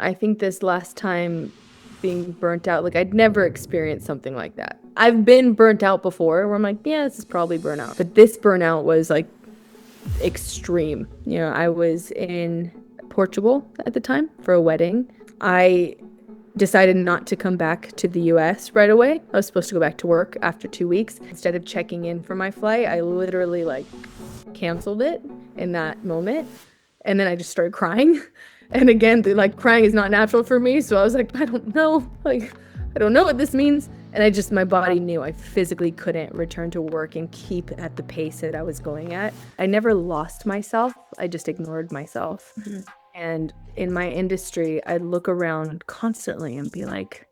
I think this last time being burnt out, like I'd never experienced something like that. I've been burnt out before where I'm like, yeah, this is probably burnout. But this burnout was like extreme. I was in Portugal at the time for a wedding. I decided not to come back to the US right away. I was supposed to go back to work after 2 weeks. Instead of checking in for my flight, I literally like canceled it in that moment. And then I just started crying. And again, like crying is not natural for me. So I was like, I don't know. Like, I don't know what this means. And my body knew I physically couldn't return to work and keep at the pace that I was going at. I never lost myself. I just ignored myself. Mhm. And in my industry, I'd look around constantly and be like,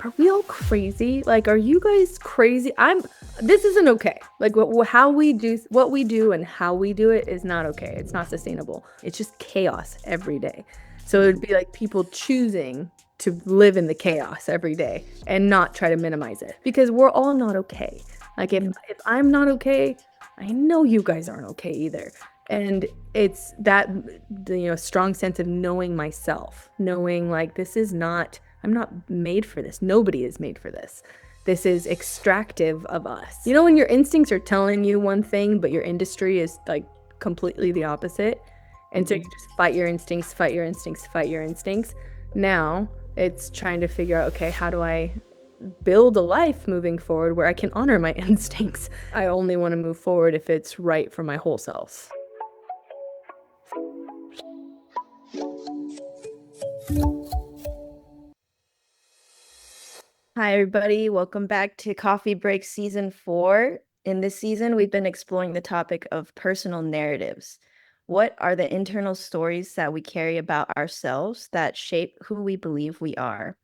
are we all crazy? Like, are you guys crazy? This isn't okay. Like, how we do what we do and how we do it is not okay. It's not sustainable. It's just chaos every day. So it'd be like people choosing to live in the chaos every day and not try to minimize it because we're all not okay. Like, if I'm not okay, I know you guys aren't okay either. And it's that, strong sense of knowing myself, knowing like I'm not made for this. Nobody is made for this. This is extractive of us. When your instincts are telling you one thing, but your industry is like completely the opposite. And so you just fight your instincts, fight your instincts, fight your instincts. Now it's trying to figure out, okay, how do I build a life moving forward where I can honor my instincts? I only want to move forward if it's right for my whole self. Hi, everybody. Welcome back to Coffee Break Season 4. In this season, we've been exploring the topic of personal narratives. What are the internal stories that we carry about ourselves that shape who we believe we are?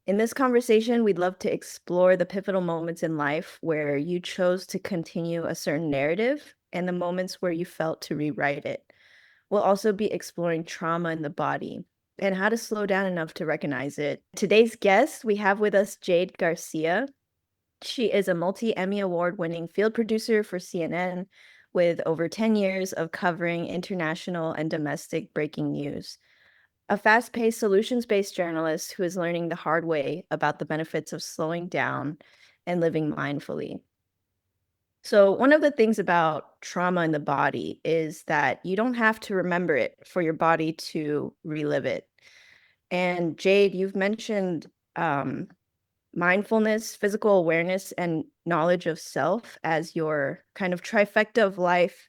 In this conversation, we'd love to explore the pivotal moments in life where you chose to continue a certain narrative and the moments where you felt to rewrite it. We'll also be exploring trauma in the body and how to slow down enough to recognize it. Today's guest, we have with us Jaide Garcia. She is a multi-Emmy award-winning field producer for CNN with over 10 years of covering international and domestic breaking news. A fast-paced, solutions-based journalist who is learning the hard way about the benefits of slowing down and living mindfully. So, one of the things about trauma in the body is that you don't have to remember it for your body to relive it. And Jaide, you've mentioned mindfulness, physical awareness, and knowledge of self as your kind of trifecta of life,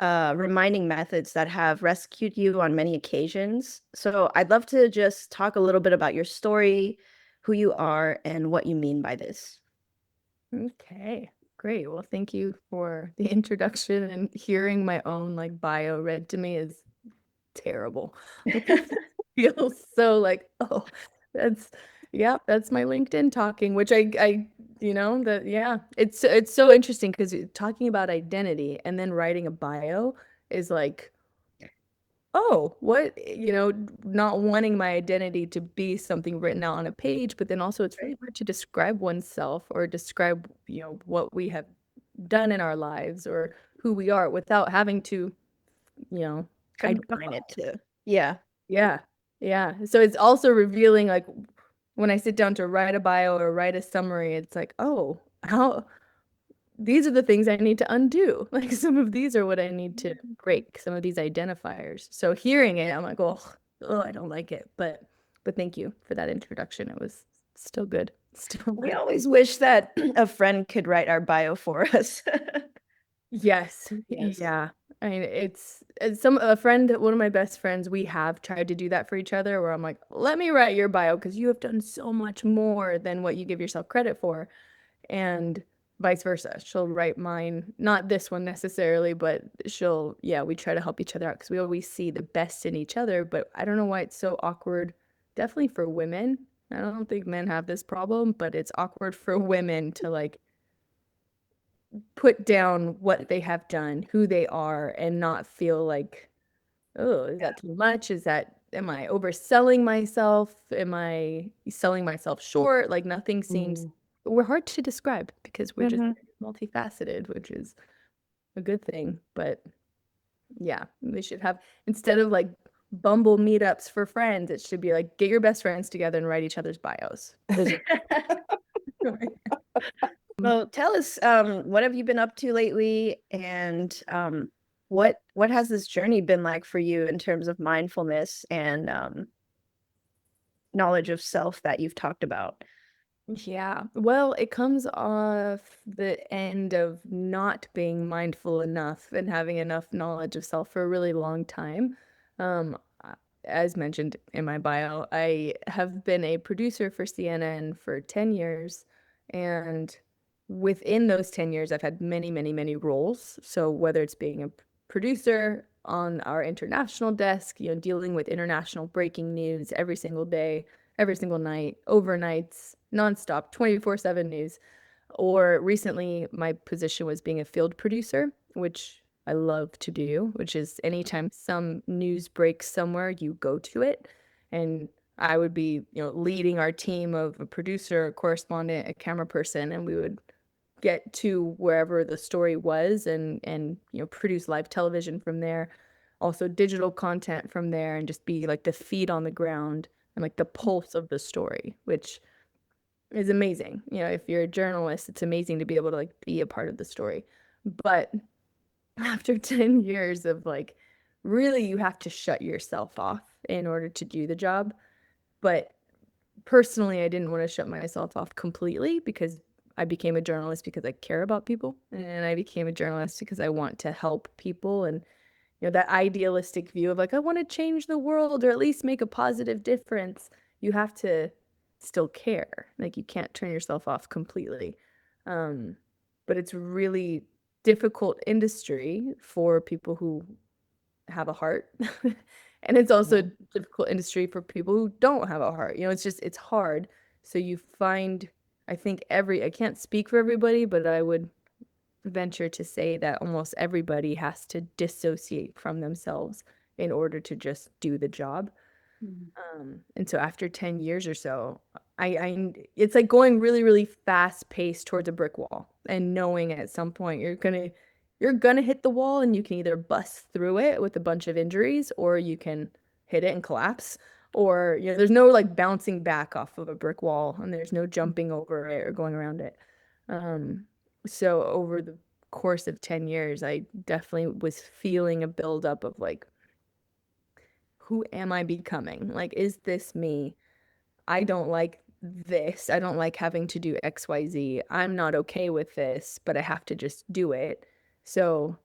reminding methods that have rescued you on many occasions. So, I'd love to just talk a little bit about your story, who you are, and what you mean by this. Okay, great. Well, thank you for the introduction, and hearing my own like bio read to me is terrible. Like it feels so like, oh, that's that's my LinkedIn talking, which that yeah. It's so interesting because talking about identity and then writing a bio is like, oh, what, not wanting my identity to be something written out on a page, but then also it's really hard to describe oneself or describe, what we have done in our lives or who we are without having to, Combine it too. Yeah. yeah. Yeah. So it's also revealing like when I sit down to write a bio or write a summary, it's like, oh, how these are the things I need to undo. Like some of these are what I need to break, some of these identifiers. So hearing it, I'm like, oh, I don't like it. But thank you for that introduction. It was still good. Still We good. always wish that a friend could write our bio for us. Yes. Yes. Yeah. I mean, it's one of my best friends, we have tried to do that for each other where I'm like, let me write your bio because you have done so much more than what you give yourself credit for. And vice versa. She'll write mine, not this one necessarily, but we try to help each other out because we always see the best in each other. But I don't know why it's so awkward, definitely for women. I don't think men have this problem, but it's awkward for women to like put down what they have done, who they are, and not feel like, oh, is that too much? Am I overselling myself? Am I selling myself short? Like nothing seems, we're hard to describe because we're just Mhm. multifaceted, which is a good thing. But yeah, we should have, instead of like Bumble meetups for friends. It should be like get your best friends together and write each other's bios. Well, tell us, what have you been up to lately, and what has this journey been like for you in terms of mindfulness and knowledge of self that you've talked about? Yeah. Well, it comes off the end of not being mindful enough and having enough knowledge of self for a really long time. As mentioned in my bio, I have been a producer for CNN for 10 years. And within those 10 years, I've had many, many, many roles. So whether it's being a producer on our international desk, dealing with international breaking news every single day, every single night, overnights, nonstop, 24/7 news. Or recently, my position was being a field producer, which I love to do, which is anytime some news breaks somewhere, you go to it. And I would be, leading our team of a producer, a correspondent, a camera person, and we would get to wherever the story was and produce live television from there, also digital content from there, and just be like the feet on the ground and like the pulse of the story, which is amazing. If you're a journalist, it's amazing to be able to like be a part of the story. But after 10 years of like really you have to shut yourself off in order to do the job. But personally, I didn't want to shut myself off completely because I became a journalist because I care about people, and I became a journalist because I want to help people. And that idealistic view of like I want to change the world or at least make a positive difference, you have to still care. Like you can't turn yourself off completely. um but it's really difficult industry for people who have a heart. And it's also a Yeah. difficult industry for people who don't have a heart. It's hard. So you find, I think I can't speak for everybody, but I would venture to say that almost everybody has to dissociate from themselves in order to just do the job. Mhm. And so after 10 years or so, it's like going really, really fast paced towards a brick wall and knowing at some point you're gonna hit the wall and you can either bust through it with a bunch of injuries or you can hit it and collapse. Or, there's no like bouncing back off of a brick wall and there's no jumping over it or going around it. Um, so over the course of 10 years, I definitely was feeling a buildup of like, who am I becoming? Like, is this me? I don't like this. I don't like having to do XYZ. I'm not okay with this, but I have to just do it. So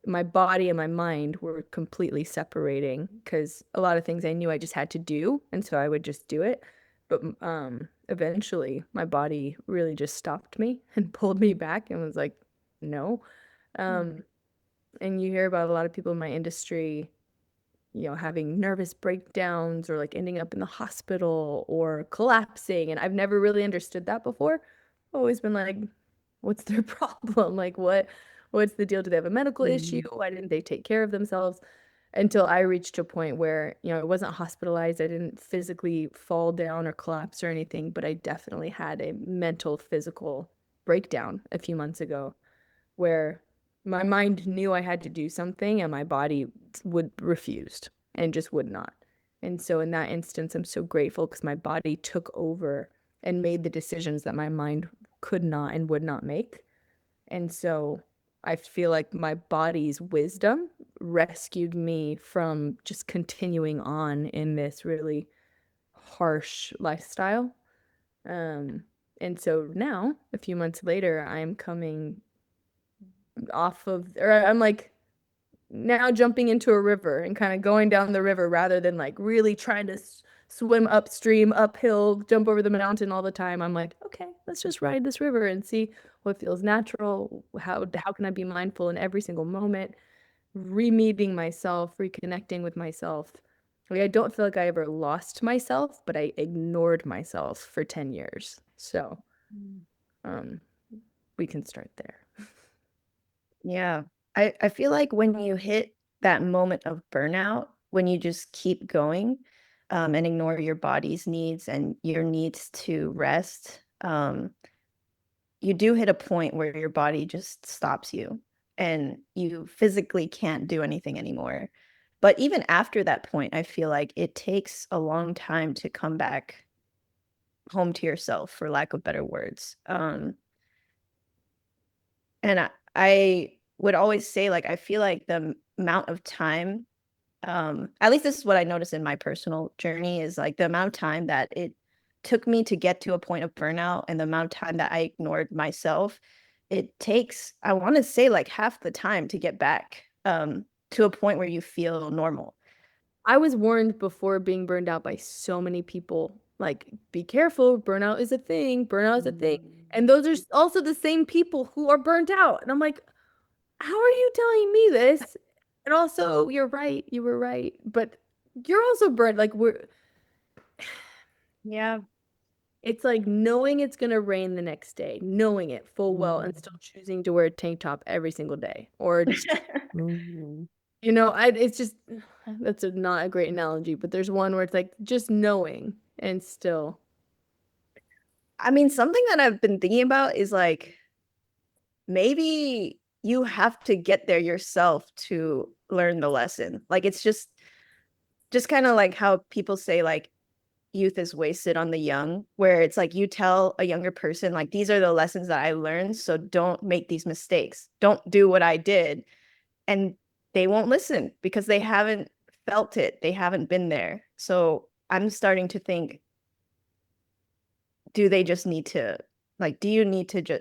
my body and my mind were completely separating because a lot of things I knew I just had to do, and so I would just do it. But eventually, my body really just stopped me and pulled me back and was like, no. Um, and you hear about a lot of people in my industry, having nervous breakdowns or like ending up in the hospital or collapsing. And I've never really understood that before. I've always been like, what's their problem? Like what's the deal? Do they have a medical issue? Mhm. Why didn't they take care of themselves? Until I reached a point where, I wasn't hospitalized. I didn't physically fall down or collapse or anything, but I definitely had a mental, physical breakdown a few months ago where my mind knew I had to do something and my body would refused and just would not. And so in that instance, I'm so grateful because my body took over and made the decisions that my mind could not and would not make. And so I feel like my body's wisdom rescued me from just continuing on in this really harsh lifestyle. Um, and so now, a few months later, I'm coming off of, or I'm like now jumping into a river and kind of going down the river rather than like really trying to swim upstream, uphill, jump over the mountain all the time. I'm like, okay, let's just ride this river and see what feels natural. How can I be mindful in every single moment? Re-meeting myself, reconnecting with myself. Like I don't feel like I ever lost myself, but I ignored myself for 10 years. So, Mhm. um, we can start there. Yeah. I feel like when you hit that moment of burnout, when you just keep going, and ignore your body's needs and your needs to rest, you do hit a point where your body just stops you and you physically can't do anything anymore. But even after that point, I feel like it takes a long time to come back home to yourself, for lack of better words. And I would always say, like, I feel like the amount of time, at least this is what I noticed in my personal journey, is like the amount of time that it took me to get to a point of burnout and the amount of time that I ignored myself, it takes, I want to say, like half the time to get back to a point where you feel normal. I was warned before being burned out by so many people, like, be careful, burnout is a thing, burnout is a thing. And those are also the same people who are burnt out. And I'm like, how are you telling me this? And also, you're right, you were right. But you're also burnt. Like, Yeah. it's like knowing it's gonna rain the next day, knowing it full well, and still choosing to wear a tank top every single day. Or, it's just that's not a great analogy, but there's one where it's like just knowing and still. I mean, something that I've been thinking about is like maybe you have to get there yourself to learn the lesson. Like it's just kind of like how people say like youth is wasted on the young, where it's like you tell a younger person like these are the lessons that I learned, so don't make these mistakes. Don't do what I did. And they won't listen because they haven't felt it. They haven't been there. So I'm starting to think, do they just need to, like, do you need to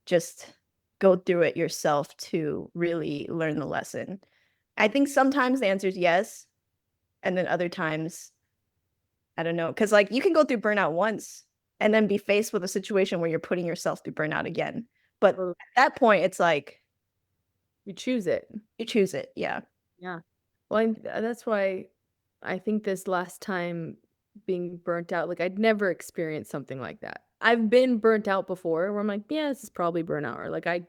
just go through it yourself to really learn the lesson? I think sometimes the answer is yes, and then other times I don't know, because like you can go through burnout once and then be faced with a situation where you're putting yourself through burnout again. But Or at that point, it's like you choose it. you choose it. Yeah. Yeah. Well, that's why I think this last time being burnt out, like I'd never experienced something like that. I've been burnt out before where I'm like, yeah, this is probably burnout, or like I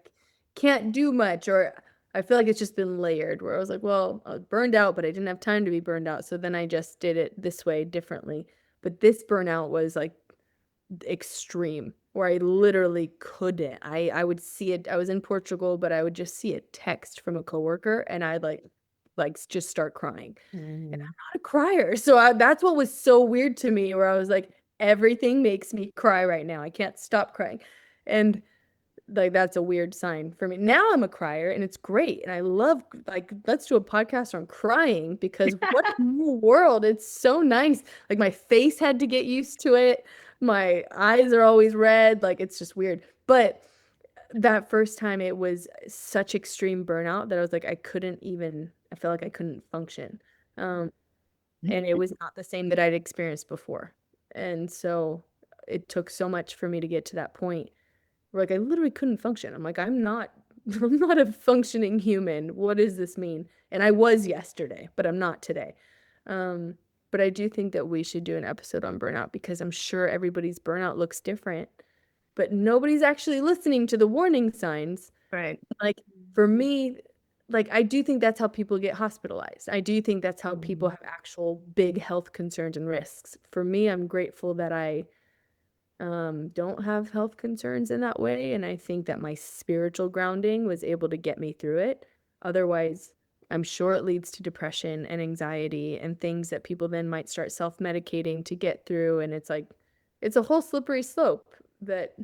can't do much, or I feel like it's just been layered where I was like, well, I was burned out, but I didn't have time to be burned out. So then I just did it this way differently. But this burnout was like extreme where I literally couldn't. I would see it. I was in Portugal, but I would just see a text from a coworker and I'd like just start crying. And I'm not a crier. So that's what was so weird to me where I was like everything makes me cry right now. I can't stop crying. And like that's a weird sign for me. Now I'm a crier and it's great. And I love like let's do a podcast on crying because what a new world. It's so nice. Like my face had to get used to it. My eyes are always red. Like it's just weird. But that first time it was such extreme burnout that I was like I felt like I couldn't function. Um and it was not the same that I'd experienced before. And so it took so much for me to get to that point where like I literally couldn't function. I'm like, I'm not I'm not a functioning human. What does this mean? And I was yesterday, but I'm not today. Um, but I do think that we should do an episode on burnout because I'm sure everybody's burnout looks different, but nobody's actually listening to the warning signs. Right. Like for me, like I do think that's how people get hospitalized. I do think that's how people have actual big health concerns and risks. For me, I'm grateful that I don't have health concerns in that way, and I think that my spiritual grounding was able to get me through it. Otherwise, I'm sure it leads to depression and anxiety and things that people then might start self-medicating to get through, and it's like it's a whole slippery slope that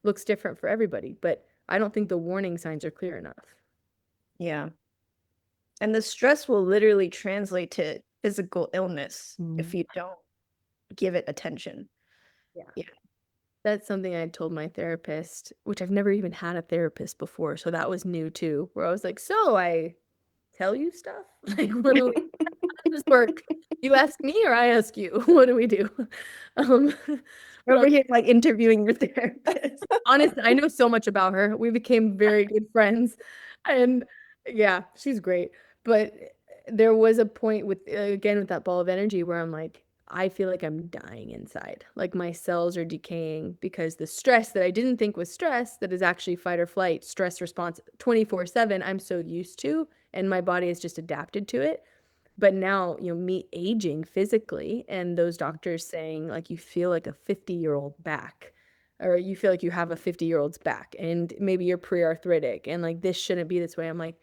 looks different for everybody, but I don't think the warning signs are clear enough. Yeah. And the stress will literally translate to physical illness if you don't give it attention. Yeah. Yeah. That's something I told my therapist, which I've never even had a therapist before, so that was new too, where I was like, "So I tell you stuff? Like, how does this work? You ask me or I ask you? What do we do?" Um, but Over here, like interviewing your therapist. honestly, I know so much about her. We became very good friends, and yeah, she's great. But there was a point with again with that ball of energy where I'm like, I feel like I'm dying inside. Like my cells are decaying because the stress that I didn't think was stress, that is actually fight or flight stress response 24/7, I'm so used to, and my body has just adapted to it. But now, me aging physically and those doctors saying like you feel like a 50-year-old back or you feel like you have a 50-year-old's back and maybe you're pre-arthritic and like this shouldn't be this way. I'm like,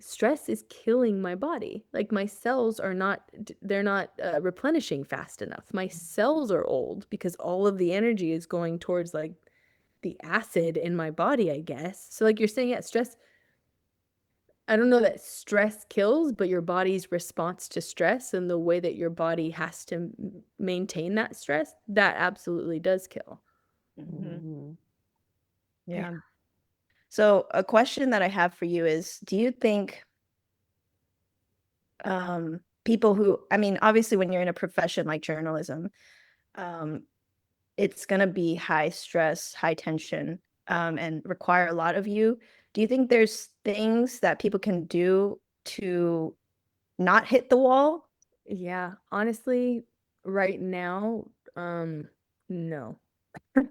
stress is killing my body. Like my cells are not, they're not replenishing fast enough. My cells are old because all of the energy is going towards like the acid in my body, I guess. So like you're saying, yeah, stress, I don't know that stress kills, but your body's response to stress and the way that your body has to maintain that stress, that absolutely does kill. Mhm. Yeah. So a question that I have for you is, do you think people who, I mean, obviously when you're in a profession like journalism, um, it's going to be high stress, high tension, and require a lot of you. Do you think there's things that people can do to not hit the wall? Yeah, honestly, right now, no.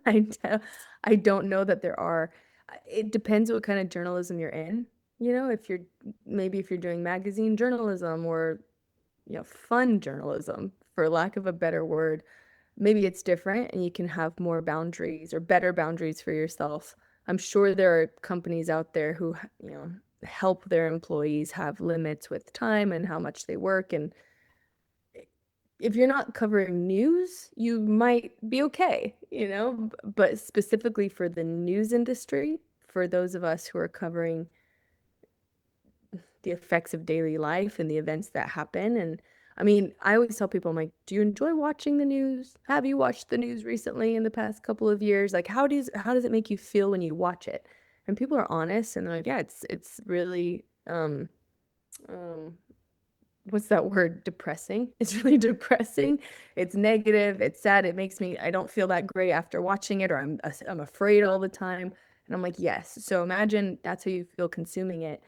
I do, I don't know that there are. It depends what kind of journalism you're in. You know, if you're maybe if you're doing magazine journalism or, fun journalism, for lack of a better word, maybe it's different and you can have more boundaries or better boundaries for yourself. I'm sure there are companies out there who, help their employees have limits with time and how much they work. And if you're not covering news, you might be okay, but specifically for the news industry, for those of us who are covering the effects of daily life and the events that happen. And I mean, I always tell people, I'm like, do you enjoy watching the news? Have you watched the news recently in the past couple of years? Like, how does it make you feel when you watch it? And people are honest and they're like, yeah, it's really um what's that word? Depressing. It's really depressing. It's negative. It's sad. It makes me, I don't feel that great after watching it, or I'm afraid all the time. And I'm like, yes. So imagine that's how you feel consuming it.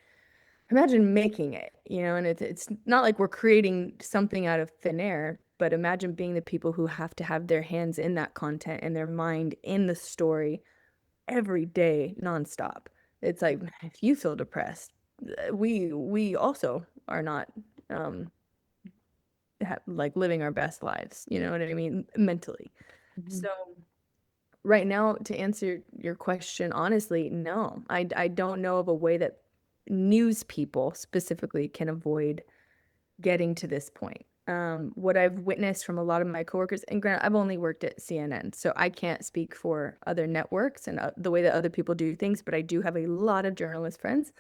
Imagine making it, and it's not like we're creating something out of thin air, but imagine being the people who have to have their hands in that content and their mind in the story every day, nonstop. It's like if you feel depressed, we also are not um like living our best lives, you know what I mean, mentally. Mhm. So right now, to answer your question honestly, no, I don't know of a way that news people specifically can avoid getting to this point. What I've witnessed from a lot of my coworkers, and granted, I've only worked at CNN, so I can't speak for other networks and the way that other people do things, but I do have a lot of journalist friends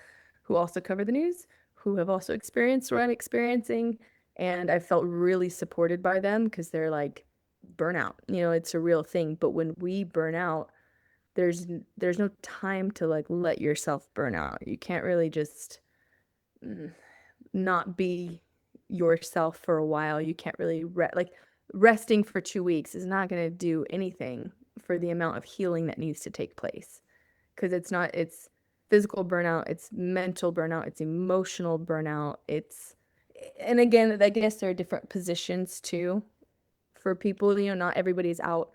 who also cover the news, who have also experienced what I'm experiencing. And I felt really supported by them because they're like, burnout, it's a real thing. But when we burn out, there's no time to like let yourself burn out. You can't really just mm, not be yourself for a while. You can't really like resting for 2 weeks is not going to do anything for the amount of healing that needs to take place because it's physical burnout, it's mental burnout, it's emotional burnout, and again, I guess there are different positions too for people. Not everybody's out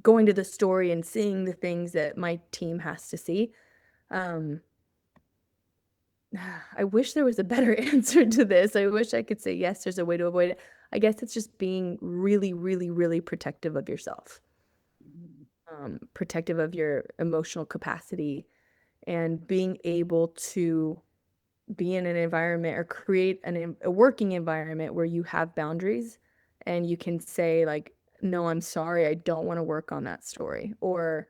going to the story and seeing the things that my team has to see. um I wish there was a better answer to this. I wish I could say yes, there's a way to avoid it. I guess it's just being really, really, really protective of yourself, protective of your emotional capacity, and being able to be in an environment or create a working environment where you have boundaries and you can say like, no, I'm sorry, I don't want to work on that story. Or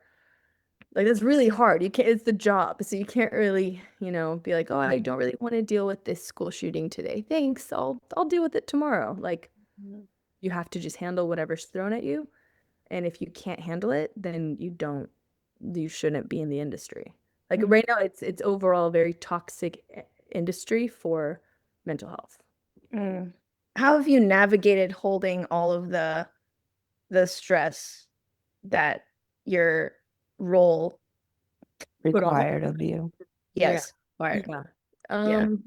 like that's really hard. You can't, it's the job. So you can't really, be like, oh, I don't really want to deal with this school shooting today. Thanks. I'll deal with it tomorrow. Like Mhm. you have to just handle whatever's thrown at you. And if you can't handle it, then you shouldn't be in the industry. Like Mhm. right now, it's overall a very toxic industry for mental health. Mm. How have you navigated holding all of the stress that your role Put on. required of you. Yeah. yes required? Yeah. Yeah. Um,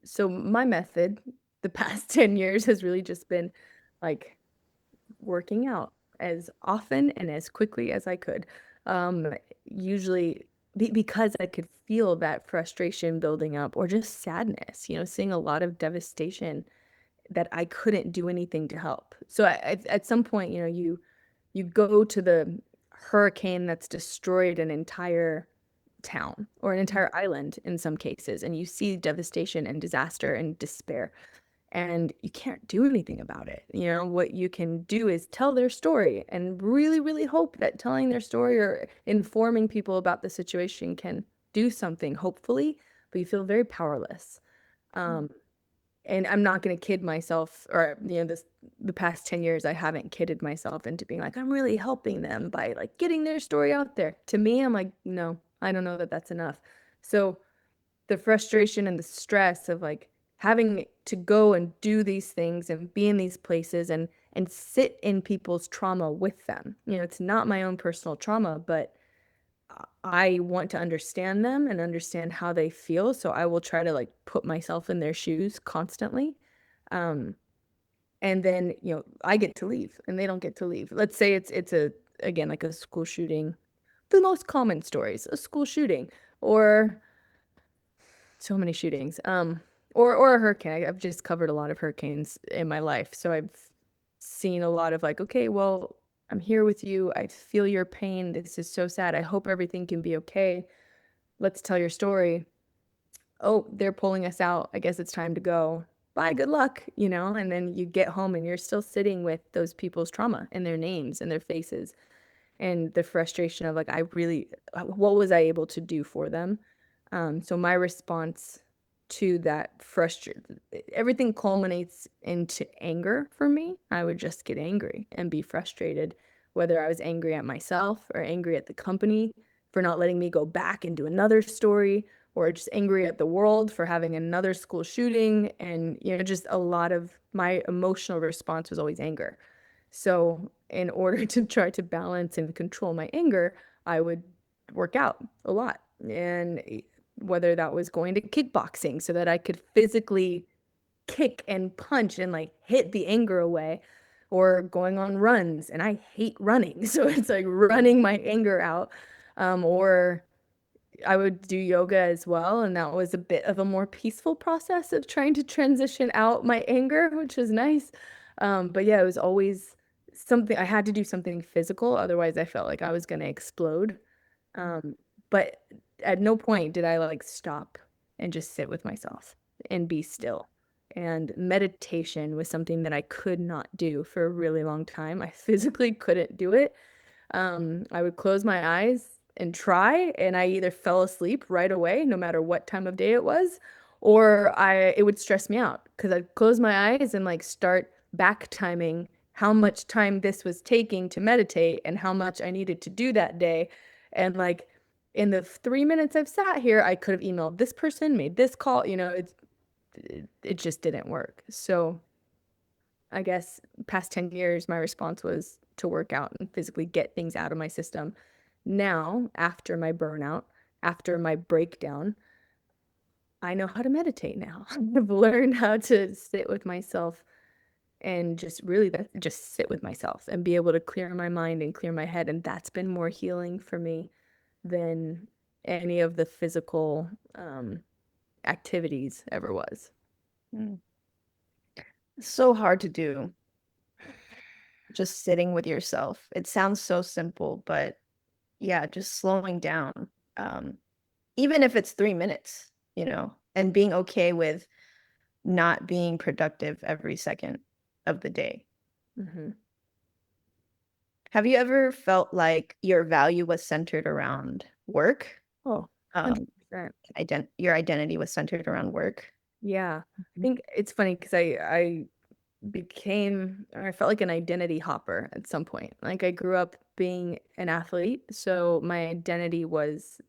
so my method the past 10 years has really just been like working out as often and as quickly as I could. Um, Usually because I could feel that frustration building up or just sadness, seeing a lot of devastation that I couldn't do anything to help. So at some point, you go to the hurricane that's destroyed an entire town or an entire island in some cases, and you see devastation and disaster and despair, and you can't do anything about it. You know, what you can do is tell their story and really, really hope that telling their story or informing people about the situation can do something, hopefully, but you feel very powerless. Um, and I'm not going to kid myself, or the past 10 years I haven't kidded myself into being like I'm really helping them by like getting their story out there. To me, I'm like, no, I don't know that that's enough. So the frustration and the stress of like having to go and do these things and be in these places and sit in people's trauma with them. You know, it's not my own personal trauma, but I want to understand them and understand how they feel. So I will try to like put myself in their shoes constantly. Um, and then, I get to leave and they don't get to leave. Let's say it's again, like a school shooting, the most common stories, a school shooting or so many shootings. Or a hurricane. I've just covered a lot of hurricanes in my life. So I've seen a lot of like, okay, well, I'm here with you. I feel your pain. This is so sad. I hope everything can be okay. Let's tell your story. Oh, they're pulling us out. I guess it's time to go. Bye, good luck, and then you get home and you're still sitting with those people's trauma and their names and their faces and the frustration of like, what was I able to do for them? So my response to that frustration, everything culminates into anger for me. I would just get angry and be frustrated, whether I was angry at myself or angry at the company for not letting me go back and do another story, or just angry at the world for having another school shooting. And, just a lot of my emotional response was always anger. So in order to try to balance and control my anger, I would work out a lot. And whether that was going to kickboxing so that I could physically kick and punch and like hit the anger away, or going on runs. And I hate running. So it's like running my anger out. Or I would do yoga as well, and that was a bit of a more peaceful process of trying to transition out my anger, which was nice. But yeah, it was always something I had to do something physical, otherwise I felt like I was gonna explode. But at no point did I like stop and just sit with myself and be still. And meditation was something that I could not do for a really long time. I physically couldn't do it. I would close my eyes and try, and I either fell asleep right away, no matter what time of day it was, or it would stress me out because I'd close my eyes and like start back timing how much time this was taking to meditate and how much I needed to do that day. And like in the 3 minutes I've sat here, I could have emailed this person, made this call, it just didn't work. So I guess past 10 years, my response was to work out and physically get things out of my system. Now, after my burnout, after my breakdown, I know how to meditate now. I've learned how to sit with myself and just sit with myself and be able to clear my mind and clear my head. And that's been more healing for me than any of the physical activities ever was. Mm. It's so hard to do, just sitting with yourself. It sounds so simple, but yeah, just slowing down. Um, Even if it's 3 minutes, and being okay with not being productive every second of the day. Mm-hmm. Have you ever felt like your value was centered around work? Oh, Um, 100%. Your identity was centered around work? Yeah. I think it's funny because I felt like an identity hopper at some point. Like I grew up being an athlete, so my identity was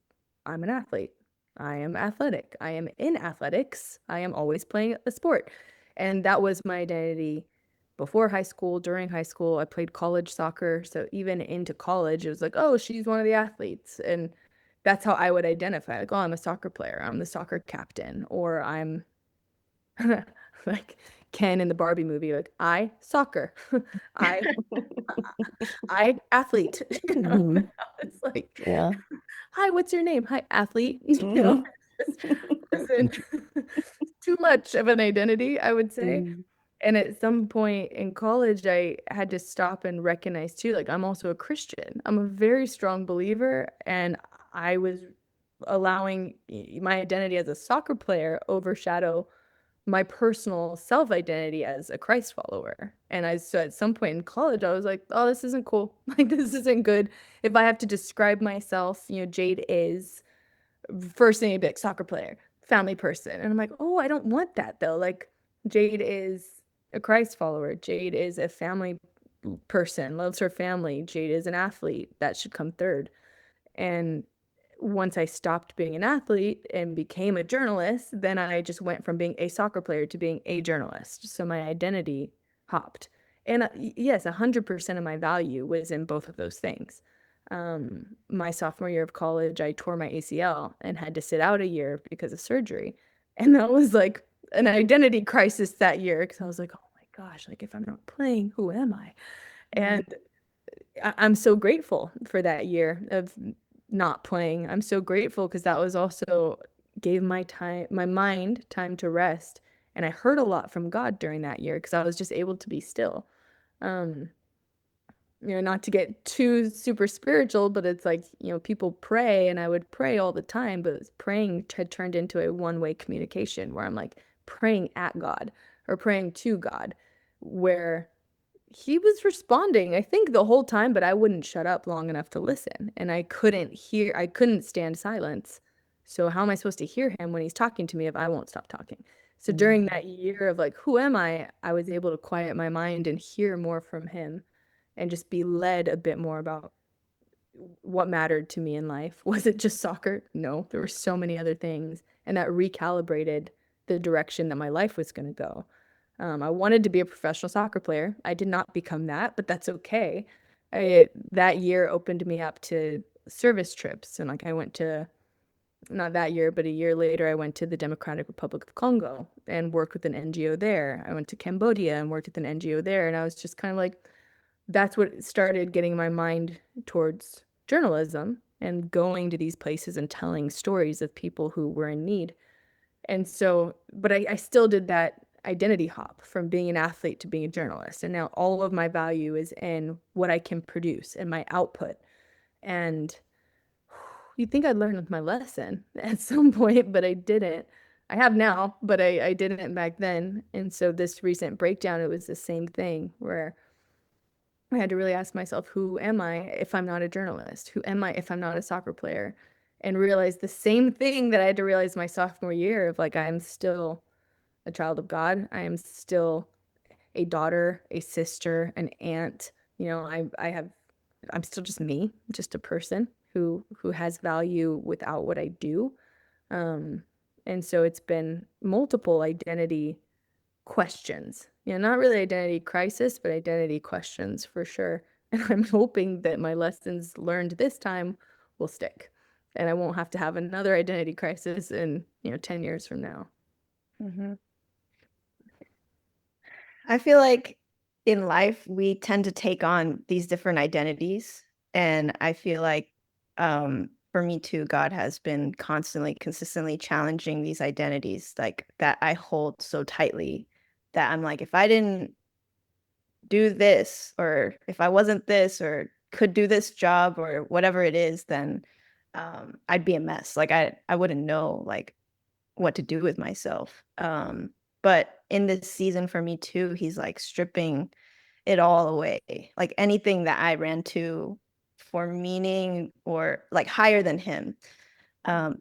I'm an athlete. I am athletic. I am in athletics. I am always playing a sport. And that was my identity before high school, during high school. I played college soccer. So even into college, it was like, oh, she's one of the athletes. And that's how I would identify. Like, oh, I'm a soccer player. I'm the soccer captain. Or I'm like Ken in the Barbie movie, like I soccer, I I athlete. Mhm. It's like, Yeah. hi, what's your name? Hi, athlete. Mhm. It just wasn't too much of an identity, I would say. Mhm. And at some point in college, I had to stop and recognize too, like I'm also a Christian. I'm a very strong believer, and I was allowing my identity as a soccer player overshadow my personal self identity as a Christ follower. And so at some point in college, I was like, oh, this isn't cool. Like, this isn't good. If I have to describe myself, Jade is first thing, I'd be like soccer player, family person. And I'm like, oh, I don't want that though. Like, Jade is a Christ follower. Jade is a family person, loves her family. Jade is an athlete. That should come third. And once I stopped being an athlete and became a journalist, then I just went from being a soccer player to being a journalist. So my identity hopped. And yes, 100% of my value was in both of those things. My sophomore year of college, I tore my ACL and had to sit out a year because of surgery. And that was like an identity crisis that year because I was like, oh my gosh, like if I'm not playing, who am I? And I'm so grateful for that year of not playing. I'm so grateful because that was also gave my mind time to rest. And I heard a lot from God during that year because I was just able to be still. Um, not to get too super spiritual, but it's like, people pray and I would pray all the time, but praying had turned into a one-way communication where I'm like praying at God or praying to God, where he was responding, I think, the whole time, but I wouldn't shut up long enough to listen. And I couldn't stand silence. So how am I supposed to hear him when he's talking to me if I won't stop talking? So during that year of like, who am I was able to quiet my mind and hear more from him and just be led a bit more about what mattered to me in life. Was it just soccer? No, there were so many other things. And that recalibrated the direction that my life was going to go. I wanted to be a professional soccer player. I did not become that, but that's okay. That year opened me up to service trips. And like I went to, not that year, but a year later, I went to the Democratic Republic of Congo and worked with an NGO there. I went to Cambodia and worked with an NGO there. And I was just kind of like, that's what started getting my mind towards journalism and going to these places and telling stories of people who were in need. And so, but I still did that identity hop from being an athlete to being a journalist. And now all of my value is in what I can produce and my output. And you'd think I'd learned my lesson at some point, but I didn't. I have now, but I didn't back then. And so this recent breakdown, it was the same thing where I had to really ask myself, who am I if I'm not a journalist? Who am I if I'm not a soccer player? And realize the same thing that I had to realize my sophomore year of like, I'm still a child of God. I am still a daughter, a sister, an aunt. I'm still just me, just a person who has value without what I do. Um, and so it's been multiple identity questions. Not really identity crisis, but identity questions for sure. And I'm hoping that my lessons learned this time will stick and I won't have to have another identity crisis in, 10 years from now. Mhm. I feel like in life we tend to take on these different identities, and I feel like for me too, God has been constantly, consistently challenging these identities like that I hold so tightly that I'm like, if I didn't do this, or if I wasn't this, or could do this job, or whatever it is, then I'd be a mess. Like I wouldn't know like what to do with myself. But in this season for me too, he's like stripping it all away. Like anything that I ran to for meaning or like higher than him.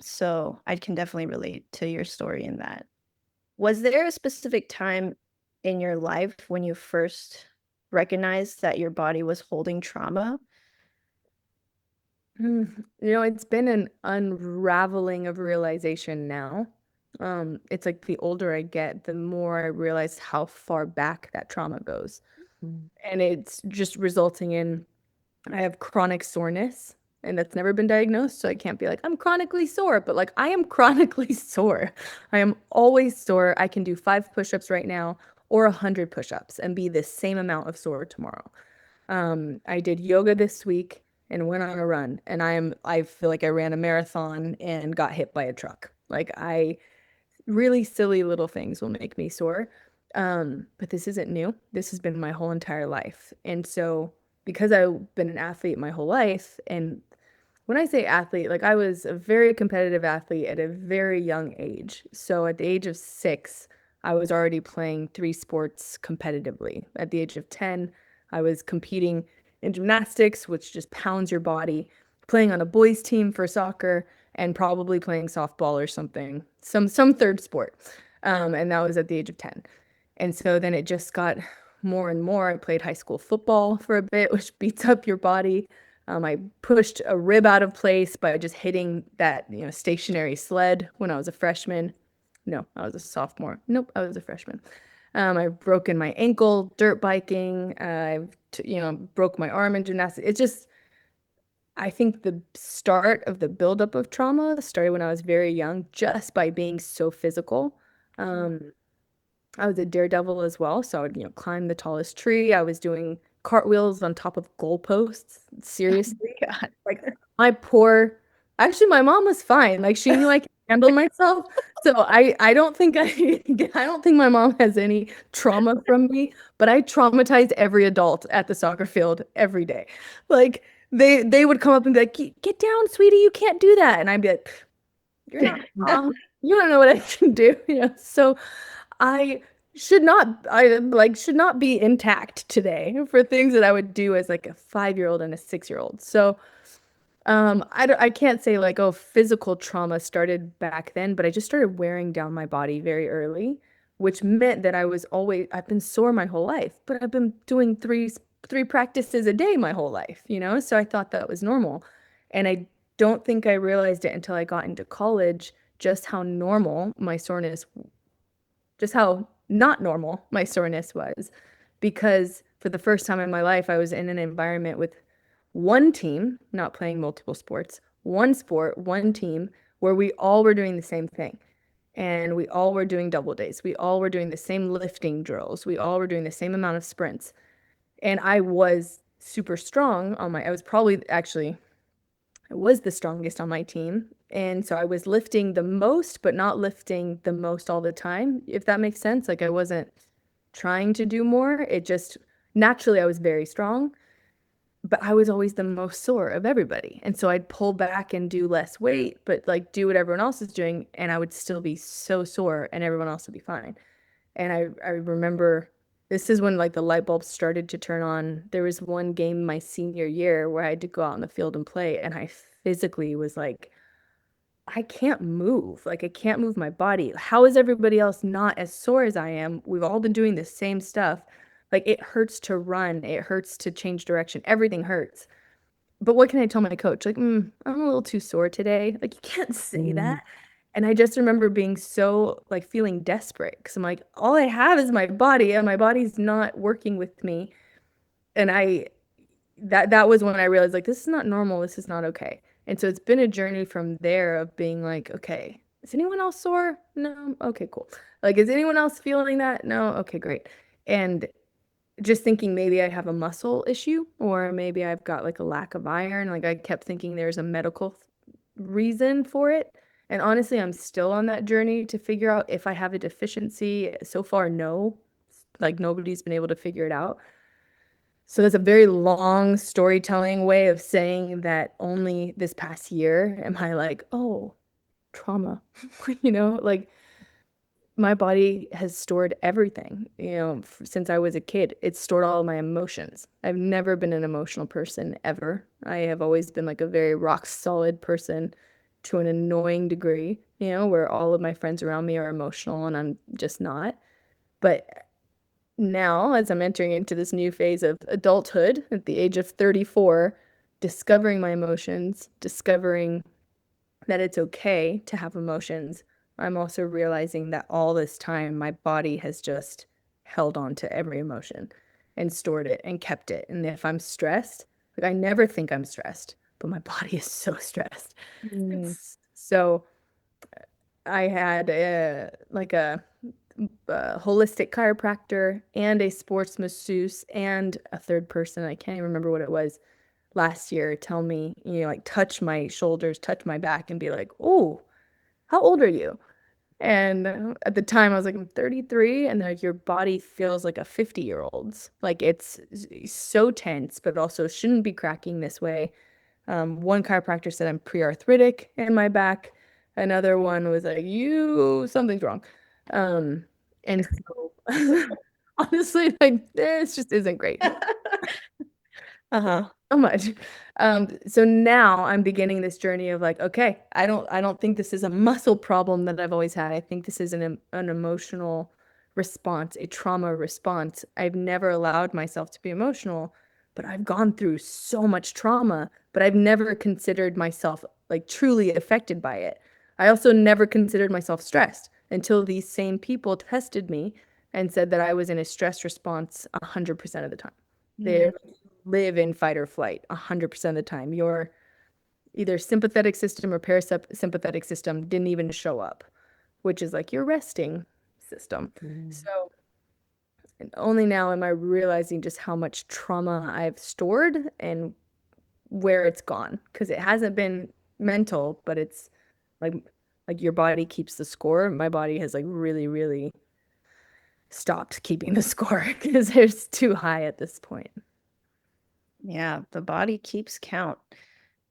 So I can definitely relate to your story in that. Was there a specific time in your life when you first recognized that your body was holding trauma? It's been an unraveling of realization now. It's like the older I get, the more I realize how far back that trauma goes. And it's just resulting in I have chronic soreness, and that's never been diagnosed, so I can't be like, I'm chronically sore, but like I am chronically sore. I am always sore. I can do 5 push-ups right now or 100 push-ups and be the same amount of sore tomorrow. I did yoga this week and went on a run, and I feel like I ran a marathon and got hit by a truck. Like I really silly little things will make me sore. But this isn't new. This has been my whole entire life. And so because I've been an athlete my whole life and When I say athlete, like I was a very competitive athlete at a very young age. So at the age of 6, I was already playing 3 sports competitively. At the age of 10, I was competing in gymnastics, which just pounds your body, playing on a boys' team for soccer, and probably playing softball or something, some third sport. And that was at the age of 10. And so then it just got more and more. I played high school football for a bit, which beats up your body. I pushed a rib out of place by just hitting that, stationary sled when I was a freshman. No, I was a sophomore. Nope, I was a freshman. I've broken my ankle dirt biking. Broke my arm in gymnastics. It's just, I think the start of the buildup of trauma started when I was very young, just by being so physical. Um, I was a daredevil as well, so I would, climb the tallest tree. I was doing cartwheels on top of goalposts. Seriously. God. Like my poor, actually, my mom was fine. Like she knew I could handle myself. So I don't think I don't think my mom has any trauma from me, but I traumatized every adult at the soccer field every day. Like they would come up and be like, "Get down, sweetie, you can't do that." And I'd be like, "You're not mom. You don't know what I can do." So I should not be intact today for things that I would do as like a 5-year-old and a 6-year-old. So I can't say like, oh, physical trauma started back then, but I just started wearing down my body very early, which meant that I've been sore my whole life, but I've been doing three practices a day my whole life. So I thought that was normal. And I don't think I realized it until I got into college, just how normal my soreness, just how not normal my soreness was. Because for the first time in my life, I was in an environment with one team, not playing multiple sports, one sport, one team, where we all were doing the same thing. And we all were doing double days. We all were doing the same lifting drills. We all were doing the same amount of sprints. And I was super strong I was probably actually, I was the strongest on my team. And so I was lifting the most, but not lifting the most all the time, if that makes sense. Like I wasn't trying to do more. It just naturally I was very strong, but I was always the most sore of everybody. And so I'd pull back and do less weight, but like do what everyone else is doing, and I would still be so sore and everyone else would be fine. And I remember this is when like the light bulbs started to turn on. There was one game my senior year where I had to go out on the field and play, and I physically was like, I can't move. Like I can't move my body. How is everybody else not as sore as I am? We've all been doing the same stuff. Like it hurts to run, it hurts to change direction. Everything hurts. But what can I tell my coach? Like, I'm a little too sore today. Like you can't say Mm. that. And I just remember being so like feeling desperate because I'm like, all I have is my body and my body's not working with me. And that was when I realized like this is not normal, this is not okay. And so it's been a journey from there of being like, okay, is anyone else sore? No. Okay, cool. Like, is anyone else feeling that? No. Okay, great. And just thinking maybe I have a muscle issue or maybe I've got like a lack of iron. Like I kept thinking there's a medical reason for it. And honestly, I'm still on that journey to figure out if I have a deficiency. So far, no. Like nobody's been able to figure it out. So that's a very long storytelling way of saying that only this past year am I like, oh, trauma. Like my body has stored everything, since I was a kid. It's stored all of my emotions. I've never been an emotional person ever. I have always been like a very rock solid person to an annoying degree, where all of my friends around me are emotional and I'm just not. But now, as I'm entering into this new phase of adulthood at the age of 34, discovering my emotions, discovering that it's okay to have emotions, I'm also realizing that all this time my body has just held on to every emotion and stored it and kept it. And if I'm stressed, like I never think I'm stressed, but my body is so stressed. Mm. So I had a holistic chiropractor and a sports masseuse and a third person, I can't even remember what it was, last year tell me, like touch my shoulders, touch my back and be like, "Oh, how old are you?" And at the time I was like, "I'm 33." And like your body feels like a 50-year-old's. Like it's so tense, but also shouldn't be cracking this way. One chiropractor said I'm pre-arthritic in my back. Another one was like, something's wrong. Um, and so honestly, like this just isn't great. Uh-huh. So much. So now I'm beginning this journey of like, okay, I don't think this is a muscle problem that I've always had. I think this is an emotional response, a trauma response. I've never allowed myself to be emotional, but I've gone through so much trauma, but I've never considered myself like truly affected by it. I also never considered myself stressed until these same people tested me and said that I was in a stress response 100% of the time. They Yeah. live in fight or flight 100% of the time. Your either sympathetic system or parasympathetic system didn't even show up, which is like your resting system. Mm. So and only now am I realizing just how much trauma I've stored and where it's gone because it hasn't been mental, but it's like your body keeps the score. My body has like really, really stopped keeping the score because it's too high at this point. Yeah, the body keeps count.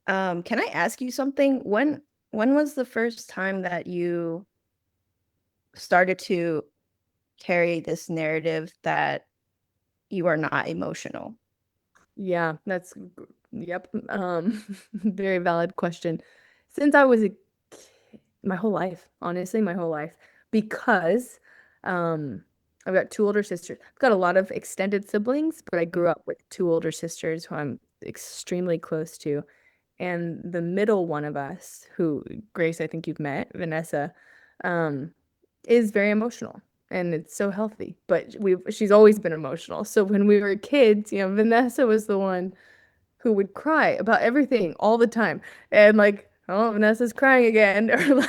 Can I ask you something? When was the first time that you started to carry this narrative that you are not emotional? Yeah, yep. Very valid question. Since I was a kid, my whole life, honestly, my whole life, because um, I've got two older sisters. I've got a lot of extended siblings, but I grew up with two older sisters who I'm extremely close to. And the middle one of us, who Grace, I think you've met, Vanessa, um, is very emotional and it's so healthy. But she's always been emotional. So when we were kids, Vanessa was the one who would cry about everything all the time. And like, oh, Vanessa's crying again. Or like,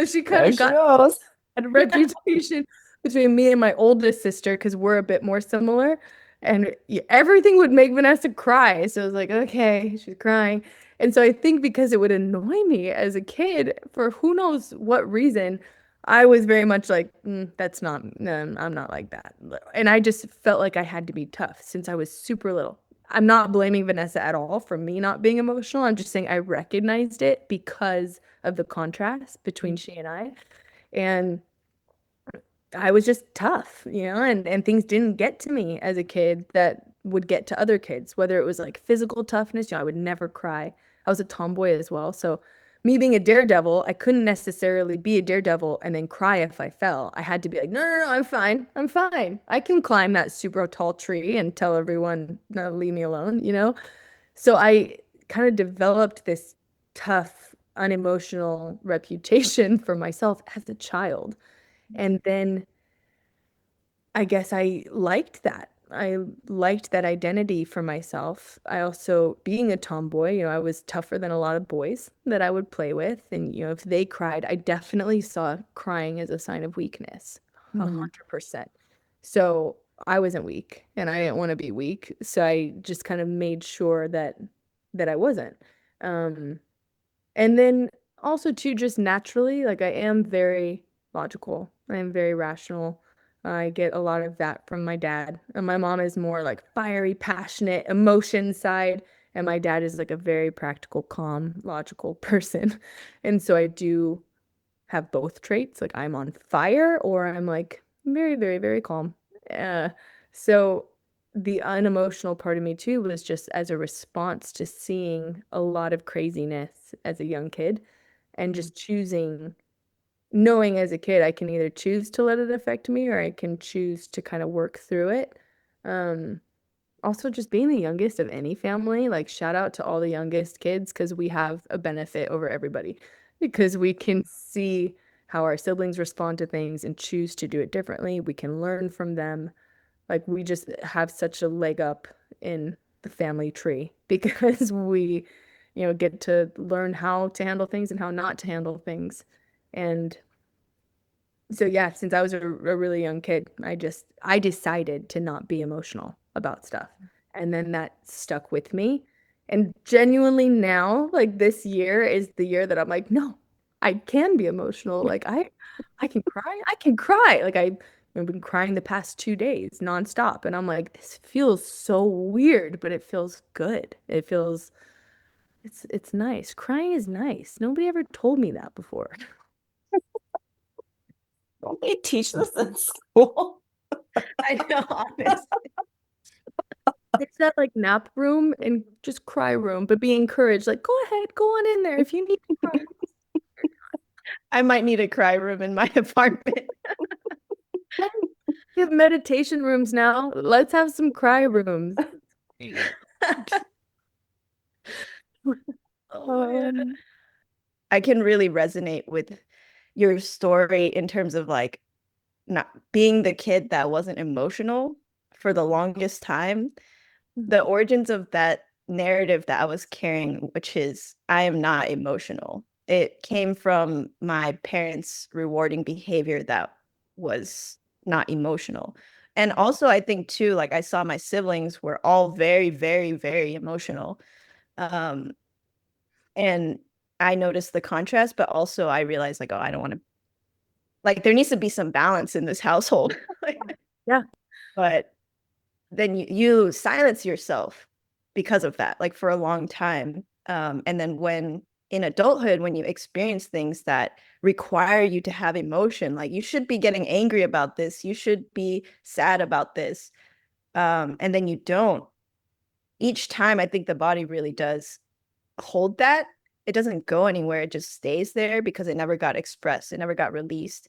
she kind There of she got goes. a reputation between me and my oldest sister because we're a bit more similar. And everything would make Vanessa cry. So I was like, okay, she's crying. And so I think because it would annoy me as a kid for who knows what reason, I was very much like, that's not, no, I'm not like that. And I just felt like I had to be tough since I was super little. I'm not blaming Vanessa at all for me not being emotional. I'm just saying I recognized it because of the contrast between she and I. And I was just tough, and things didn't get to me as a kid that would get to other kids, whether it was like physical toughness, I would never cry. I was a tomboy as well. So me being a daredevil, I couldn't necessarily be a daredevil and then cry if I fell. I had to be like, no, no, no, I'm fine. I'm fine. I can climb that super tall tree and tell everyone, no, leave me alone. So I kind of developed this tough, unemotional reputation for myself as a child. And then I guess I liked that. I liked that identity for myself. I also, being a tomboy, I was tougher than a lot of boys that I would play with. And, if they cried, I definitely saw crying as a sign of weakness, Mhm. 100%. So I wasn't weak and I didn't want to be weak. So I just kind of made sure that I wasn't. Um, and then also too, just naturally, like I am very logical. I am very rational. I get a lot of that from my dad. And my mom is more like fiery, passionate, emotion side. And my dad is like a very practical, calm, logical person. And so I do have both traits. Like I'm on fire or I'm like very, very, very calm. Uh, so the unemotional part of me too was just as a response to seeing a lot of craziness as a young kid and just choosing, knowing as a kid, I can either choose to let it affect me or I can choose to kind of work through it. Um, Also, just being the youngest of any family, like shout out to all the youngest kids because we have a benefit over everybody because we can see how our siblings respond to things and choose to do it differently. We can learn from them. Like we just have such a leg up in the family tree because we, get to learn how to handle things and how not to handle things. And so yeah, since I was a really young kid, I decided to not be emotional about stuff. And then that stuck with me. And genuinely now, like this year is the year that I'm like, no, I can be emotional. Like I can cry. I can cry. Like I I've been crying the past 2 days nonstop. And I'm like, this feels so weird, but it feels good. It feels it's nice. Crying is nice. Nobody ever told me that before. Don't they teach this in school? I know, honestly. It's that like nap room and just cry room, but be encouraged, like, go ahead, go on in there if you need to cry. I might need a cry room in my apartment. We have meditation rooms now. Let's have some cry rooms. Oh, man. I can really resonate with your story in terms of like not being the kid that wasn't emotional for the longest time. The origins of that narrative that I was carrying, which is I am not emotional. It came from my parents' rewarding behavior that was not emotional. And also, I think too, like I saw my siblings were all very, very, very emotional. Um, and I noticed the contrast, but also I realized like, oh, I don't want to, like, there needs to be some balance in this household. Yeah. But then you silence yourself because of that, like for a long time. And then when in adulthood, when you experience things that require you to have emotion, like you should be getting angry about this, you should be sad about this, and then you don't. Each time, I think the body really does hold that. It doesn't go anywhere. It just stays there because it never got expressed. It never got released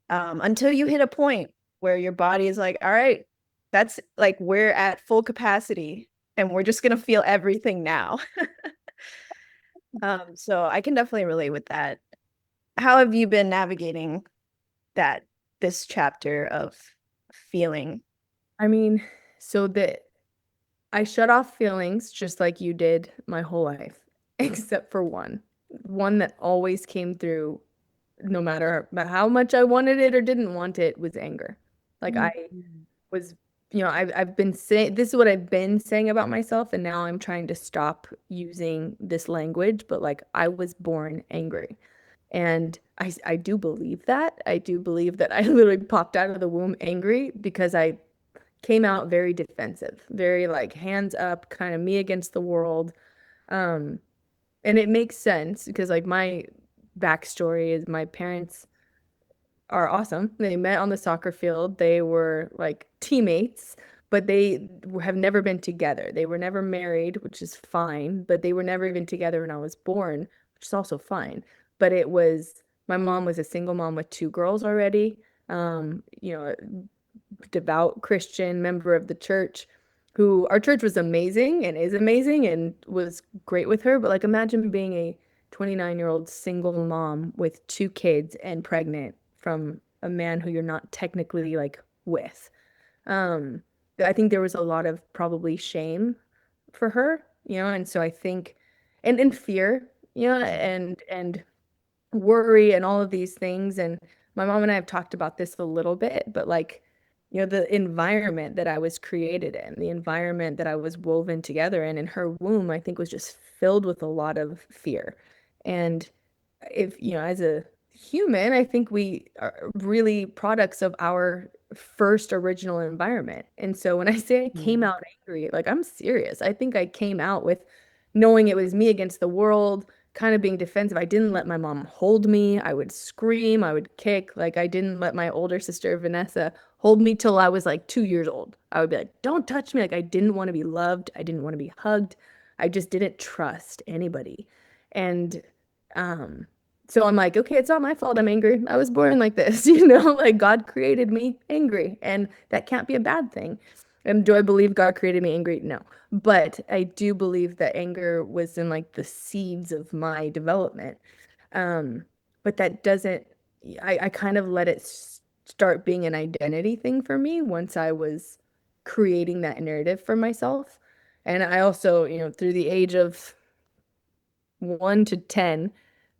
until you hit a point where your body is like, all right, that's like we're at full capacity and we're just going to feel everything now. So I can definitely relate with that. How have you been navigating that, this chapter of feeling? I mean, so that I shut off feelings just like you did my whole life, except for one. One that always came through no matter how much I wanted it or didn't want it was anger. Like I Mhm. was, I've been saying this is what I've been saying about myself, and now I'm trying to stop using this language, but like I was born angry. And I do believe that. I do believe that I literally popped out of the womb angry because I came out very defensive, very like hands up, kind of me against the world. Um, and it makes sense because like my backstory is my parents are awesome. They met on the soccer field. They were like teammates, but they have never been together. They were never married, which is fine, but they were never even together when I was born, which is also fine. But it was my mom was a single mom with two girls already. A devout Christian member of the church who our church was amazing and is amazing and was great with her, but like imagine being a 29-year-old single mom with two kids and pregnant from a man who you're not technically like with. Um, I think there was a lot of probably shame for her, and so I think and fear, and worry and all of these things. And my mom and I have talked about this a little bit, but like, the environment that I was created in, the environment that I was woven together in her womb, I think was just filled with a lot of fear. And if, as a human, I think we are really products of our first original environment. And so when I say I came Mhm. out angry, like I'm serious. I think I came out with knowing it was me against the world, kind of being defensive. I didn't let my mom hold me. I would scream, I would kick. Like I didn't let my older sister Vanessa hold me till I was like 2 years old. I would be like, don't touch me. Like I didn't want to be loved. I didn't want to be hugged. I just didn't trust anybody. And um so I'm like, okay, it's not my fault I'm angry. I was born like this, like God created me angry, and that can't be a bad thing. And do I believe God created me angry? No. But I do believe that anger was in like the seeds of my development. Um, but that doesn't, I kind of let it start being an identity thing for me once I was creating that narrative for myself. And I also, through the age of 1 to 10,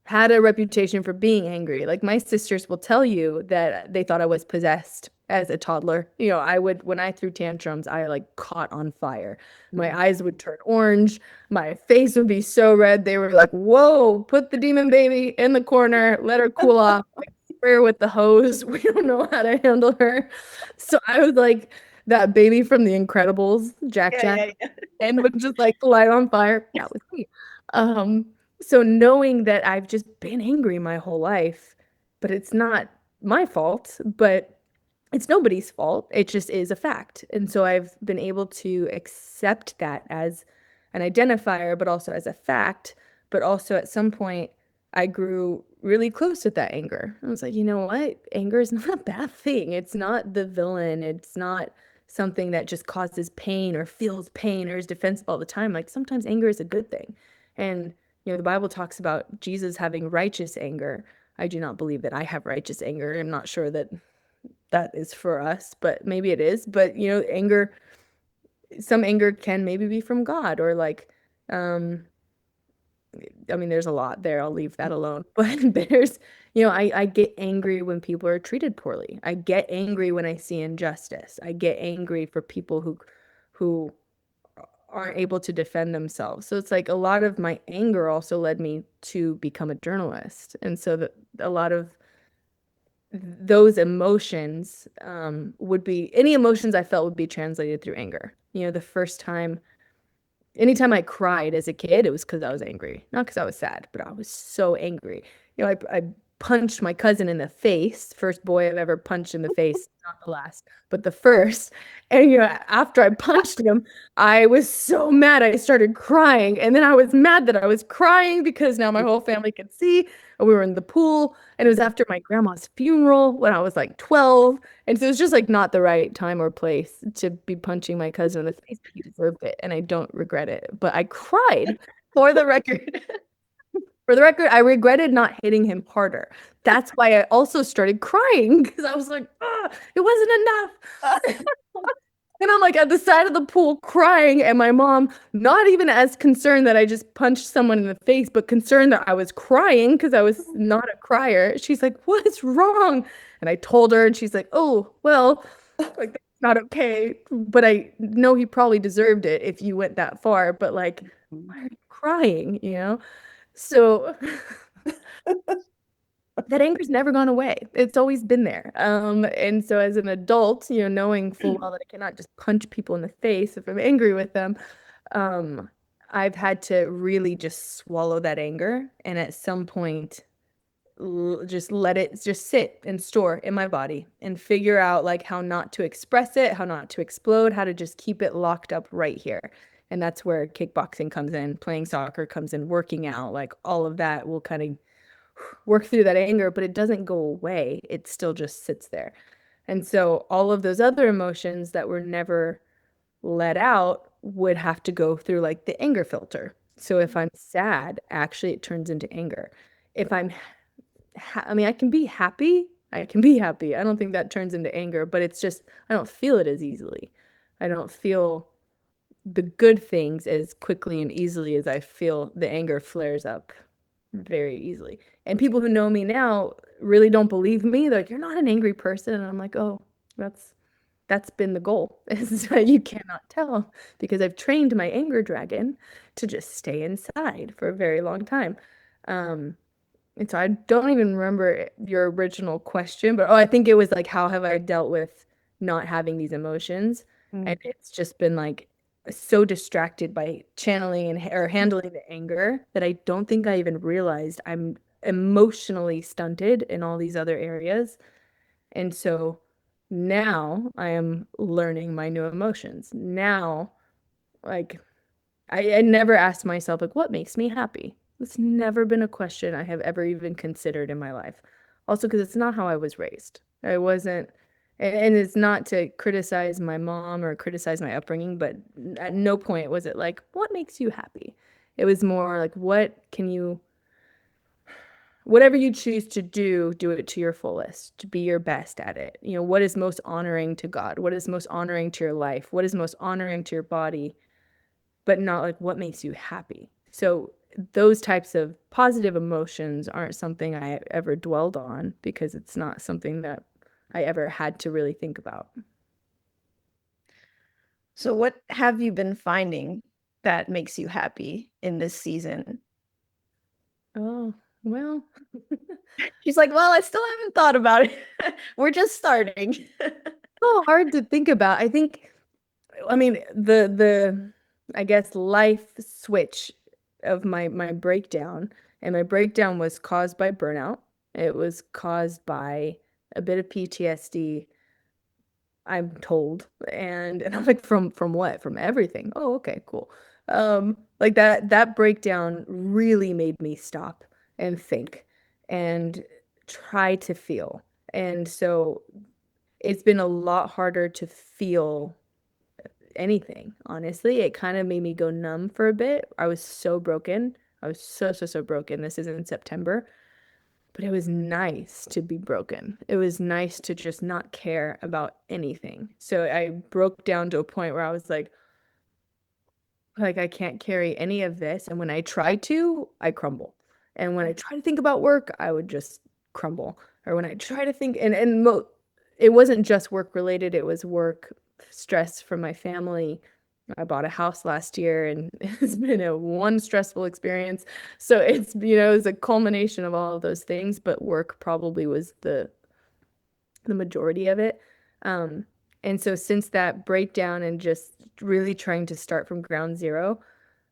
had a reputation for being angry. Like my sisters will tell you that they thought I was possessed as a toddler. I would, when I threw tantrums, I like caught on fire. My eyes would turn orange. My face would be so red. They were like, whoa, put the demon baby in the corner, let her cool off. her with the hose. We don't know how to handle her. So I was like that baby from The Incredibles, Jack Yeah, Jack, yeah, yeah. and would just like light on fire. That was me. Um, so knowing that I've just been angry my whole life, but it's not my fault, but it's nobody's fault. It just is a fact. And so I've been able to accept that as an identifier, but also as a fact. But also at some point, I grew really close with that anger. I was like, you know what? Anger is not a bad thing. It's not the villain. It's not something that just causes pain or feels pain or is defensive all the time. Like sometimes anger is a good thing. And, the Bible talks about Jesus having righteous anger. I do not believe that I have righteous anger. I'm not sure that that is for us, but maybe it is. But anger, some anger can maybe be from God or like, um, I mean, there's a lot there. I'll leave that alone. But there's, I get angry when people are treated poorly. I get angry when I see injustice. I get angry for people who aren't able to defend themselves. So it's like a lot of my anger also led me to become a journalist. And so that a lot of those emotions would be any emotions I felt would be translated through anger. The first time, anytime I cried as a kid, it was because I was angry, not because I was sad, but I was so angry. I punched my cousin in the face, first boy I've ever punched in the face, not the last, but the first. And after I punched him, I was so mad I started crying. And then I was mad that I was crying because now my whole family could see. And we were in the pool, and it was after my grandma's funeral when I was like 12. And so it was just like not the right time or place to be punching my cousin in the face, but he deserved it, and I don't regret it. But I cried. For the record. For the record, I regretted not hitting him harder. That's why I also started crying because I was like, it wasn't enough. And I'm like at the side of the pool crying, and my mom, not even as concerned that I just punched someone in the face, but concerned that I was crying because I was not a crier. She's like, "What is wrong?" And I told her, and she's like, "Oh, well, like that's not okay. But I know he probably deserved it if you went that far, but like, why are you crying? So that anger's never gone away. It's always been there. And so as an adult, knowing full well that I cannot just punch people in the face if I'm angry with them, um, I've had to really just swallow that anger and at some point just let it just sit and store in my body and figure out like how not to express it, how not to explode, how to just keep it locked up right here. And that's where kickboxing comes in, playing soccer comes in, working out, like all of that will kind of work through that anger, but it doesn't go away. It still just sits there. And so all of those other emotions that were never let out would have to go through like the anger filter. So if I'm sad, actually it turns into anger. If I mean, I can be happy. I can be happy. I don't think that turns into anger, but it's just, I don't feel it as easily. I don't feel the good things as quickly and easily as I feel the anger flares up very easily. And people who know me now really don't believe me. They're like, "You're not an angry person." And I'm like, "Oh, that's been the goal is that you cannot tell because I've trained my anger dragon to just stay inside for a very long time." Um, and so I don't even remember your original question, but I think it was like, how have I dealt with not having these emotions? And Mm. it's just been like so distracted by channeling or handling the anger that I don't think I even realized I'm emotionally stunted in all these other areas. And so now I am learning my new emotions. Now, like I never asked myself, like, what makes me happy? It's never been a question I have ever even considered in my life. Also, because it's not how I was raised. I wasn't, and it's not to criticize my mom or criticize my upbringing, but at no point was it like, what makes you happy? It was more like, whatever you choose to do, do it to your fullest, to be your best at it. What is most honoring to God? What is most honoring to your life? What is most honoring to your body? But not like what makes you happy. So those types of positive emotions aren't something I ever dwelled on because it's not something that I ever had to really think about. So what have you been finding that makes you happy in this season? Oh. Well, She's like, well, I still haven't thought about it. We're just starting. so hard to think about. I think, I mean, the I guess life switch of my breakdown, and my breakdown was caused by burnout. It was caused by a bit of PTSD, I'm told. And I'm like, from what? From everything. Oh, okay, cool. Like that breakdown really made me stop and think and try to feel. And so it's been a lot harder to feel anything, honestly. It kind of made me go numb for a bit. I was so broken. I was so broken. This is in September, but it was nice to be broken. It was nice to just not care about anything. So I broke down to a point where I was like I can't carry any of this. And when I try to, I crumble. And when I try to think about work, I would just crumble. Or when I try to think, and mo it wasn't just work related, it was work stress from my family. I bought a house last year and it's been a one stressful experience. So it's a culmination of all of those things, but work probably was the majority of it. Um, and so since that breakdown and just really trying to start from ground zero,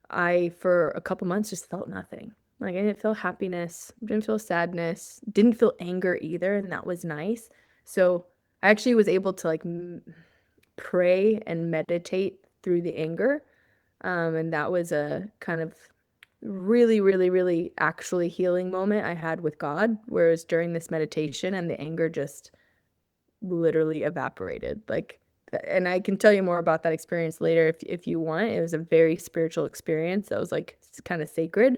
I, for a couple months, just felt nothing. Like I didn't feel happiness, didn't feel sadness, didn't feel anger either, and that was nice. So I actually was able to like pray and meditate through the anger. And that was a kind of really actually healing moment I had with God, whereas during this meditation and the anger just literally evaporated. Like, and I can tell you more about that experience later if you want. It was a very spiritual experience that was like kind of sacred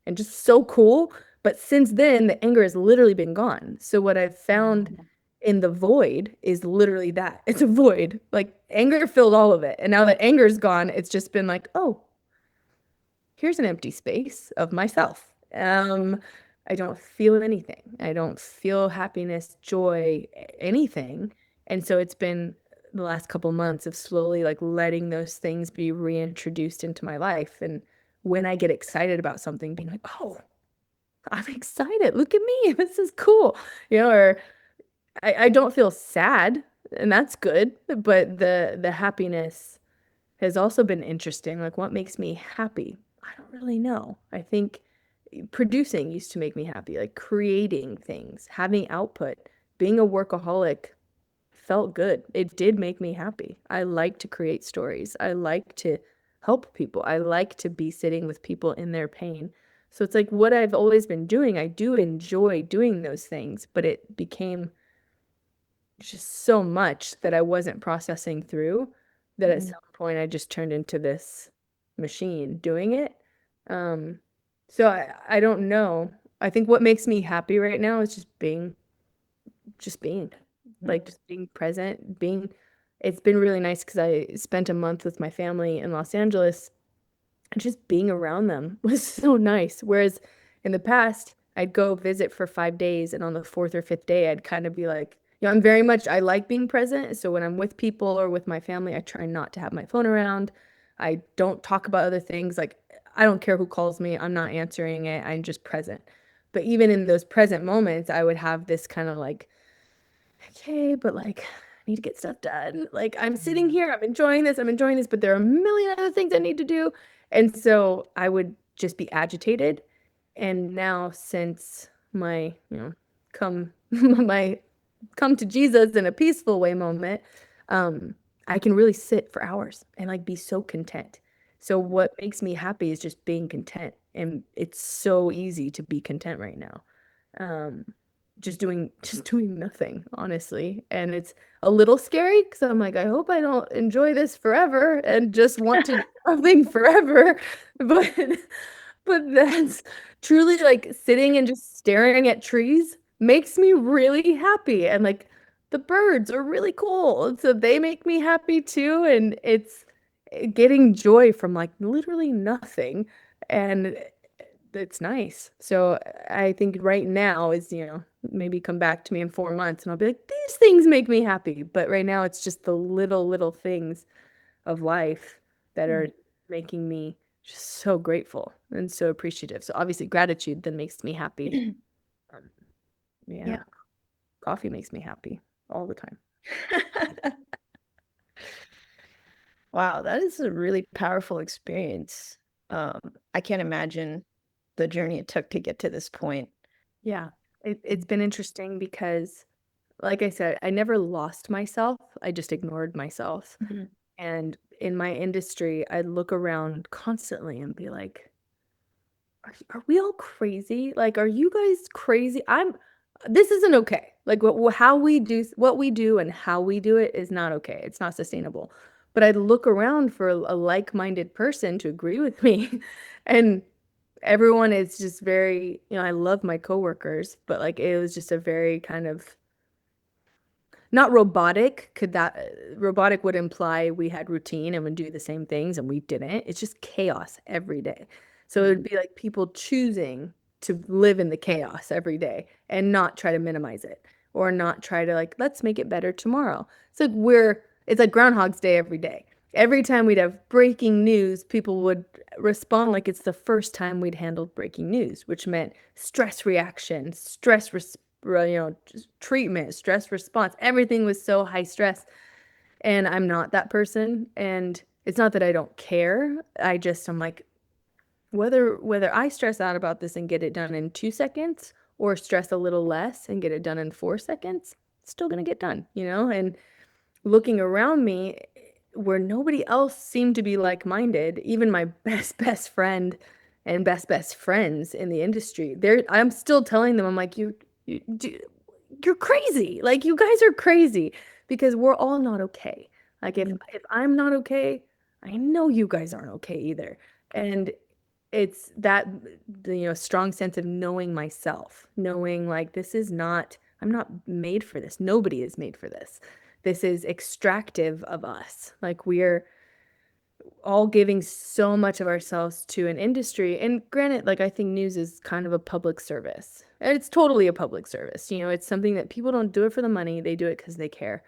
and just so cool. But since then, the anger has literally been gone. So what I've found in the void is literally that. It's a void. Like anger filled all of it. And now that anger's gone, it's just been like, oh, here's an empty space of myself. I don't feel anything. I don't feel happiness, joy, anything. And so it's been the last couple months of slowly like letting those things be reintroduced into my life. And when I get excited about something, being like, oh, I'm excited. Look at me. This is cool. Or I don't feel sad, and that's good. But the happiness has also been interesting. Like, what makes me happy? I don't really know. I think producing used to make me happy, like creating things, having output, being a workaholic felt good. It did make me happy. I like to create stories. I like to help people. I like to be sitting with people in their pain. So it's like what I've always been doing. I do enjoy doing those things, but it became just so much that I wasn't processing through that at Mhm. some point I just turned into this machine doing it. Um, so I don't know. I think what makes me happy right now is just being like just being present, being it's been really nice because I spent a month with my family in Los Angeles and just being around them was so nice. Whereas in the past, I'd go visit for 5 days, and on the fourth or fifth day, I'd kind of be like, I'm very much, I like being present. So when I'm with people or with my family, I try not to have my phone around. I don't talk about other things. Like, I don't care who calls me, I'm not answering it. I'm just present. But even in those present moments, I would have this kind of like, okay, but like I need to get stuff done. Like I'm sitting here, I'm enjoying this, but there are a million other things I need to do. And so I would just be agitated. And now since my, come my come to Jesus in a peaceful way moment, I can really sit for hours and like be so content. So what makes me happy is just being content. And it's so easy to be content right now. Um, just doing nothing, honestly. And it's a little scary because I'm like, I hope I don't enjoy this forever and just want to do nothing forever. But that's truly like sitting and just staring at trees makes me really happy. And like the birds are really cool. So they make me happy too. And it's getting joy from like literally nothing. And it's nice. So I think right now is, maybe come back to me in 4 months and I'll be like, these things make me happy. But right now it's just the little things of life that are making me just so grateful and so appreciative. So obviously gratitude then makes me happy. Um, yeah, Yeah. coffee makes me happy all the time. Wow, that is a really powerful experience. I can't imagine the journey it took to get to this point. Yeah, it's been interesting because, like I said, I never lost myself. I just ignored myself. Mhm. And in my industry, I look around constantly and be like, are we all crazy? Like, are you guys crazy? This isn't okay. Like, how we do what we do and how we do it is not okay. It's not sustainable. But I'd look around for a like-minded person to agree with me. And everyone is just very, I love my coworkers, but like it was just a very kind of not robotic. Robotic would imply we had routine and would do the same things and we didn't. It's just chaos every day. So it would be like people choosing to live in the chaos every day and not try to minimize it or not try to like, let's make it better tomorrow. It's like Groundhog's Day every day. Every time we'd have breaking news, people would respond like it's the first time we'd handled breaking news, which meant stress reaction, treatment, stress response. Everything was so high stress. And I'm not that person. And it's not that I don't care. I'm like, whether I stress out about this and get it done in 2 seconds or stress a little less and get it done in 4 seconds, it's still gonna get done, And looking around me where nobody else seemed to be like-minded, even my best friend and best friends in the industry, I'm still telling them, I'm like, you're crazy. Like you guys are crazy because we're all not okay. Like if I'm not okay, I know you guys aren't okay either. And it's that strong sense of knowing myself, knowing like I'm not made for this. Nobody is made for this. This is extractive of us. Like we're all giving so much of ourselves to an industry. And granted, like I think news is kind of a public service. It's totally a public service. It's something that people don't do it for the money, they do it because they care.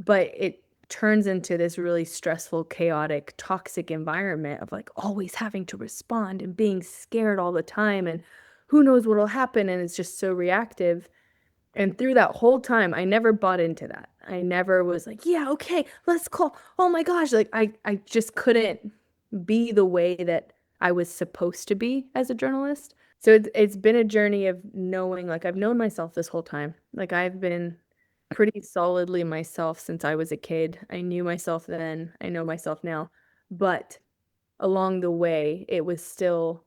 But it turns into this really stressful, chaotic, toxic environment of like always having to respond and being scared all the time and who knows what'll happen. And it's just so reactive. And through that whole time, I never bought into that. I never was like, yeah, okay, let's call. Oh my gosh. Like I just couldn't be the way that I was supposed to be as a journalist. So it's been a journey of knowing, like I've known myself this whole time. Like I've been pretty solidly myself since I was a kid. I knew myself then. I know myself now. But along the way, it was still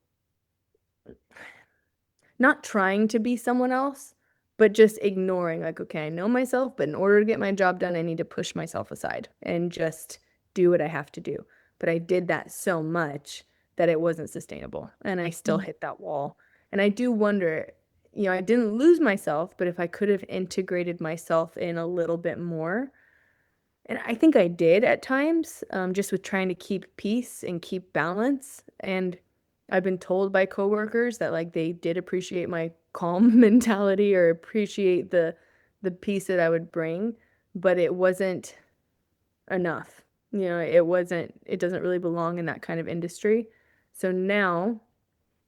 not trying to be someone else, but just ignoring, like, okay, I know myself, but in order to get my job done, I need to push myself aside and just do what I have to do. But I did that so much that it wasn't sustainable. And I still hit that wall. And I do wonder, I didn't lose myself, but if I could have integrated myself in a little bit more, and I think I did at times, just with trying to keep peace and keep balance. And I've been told by coworkers that like they did appreciate my calm mentality or appreciate the peace that I would bring, but it wasn't enough. It doesn't really belong in that kind of industry. So now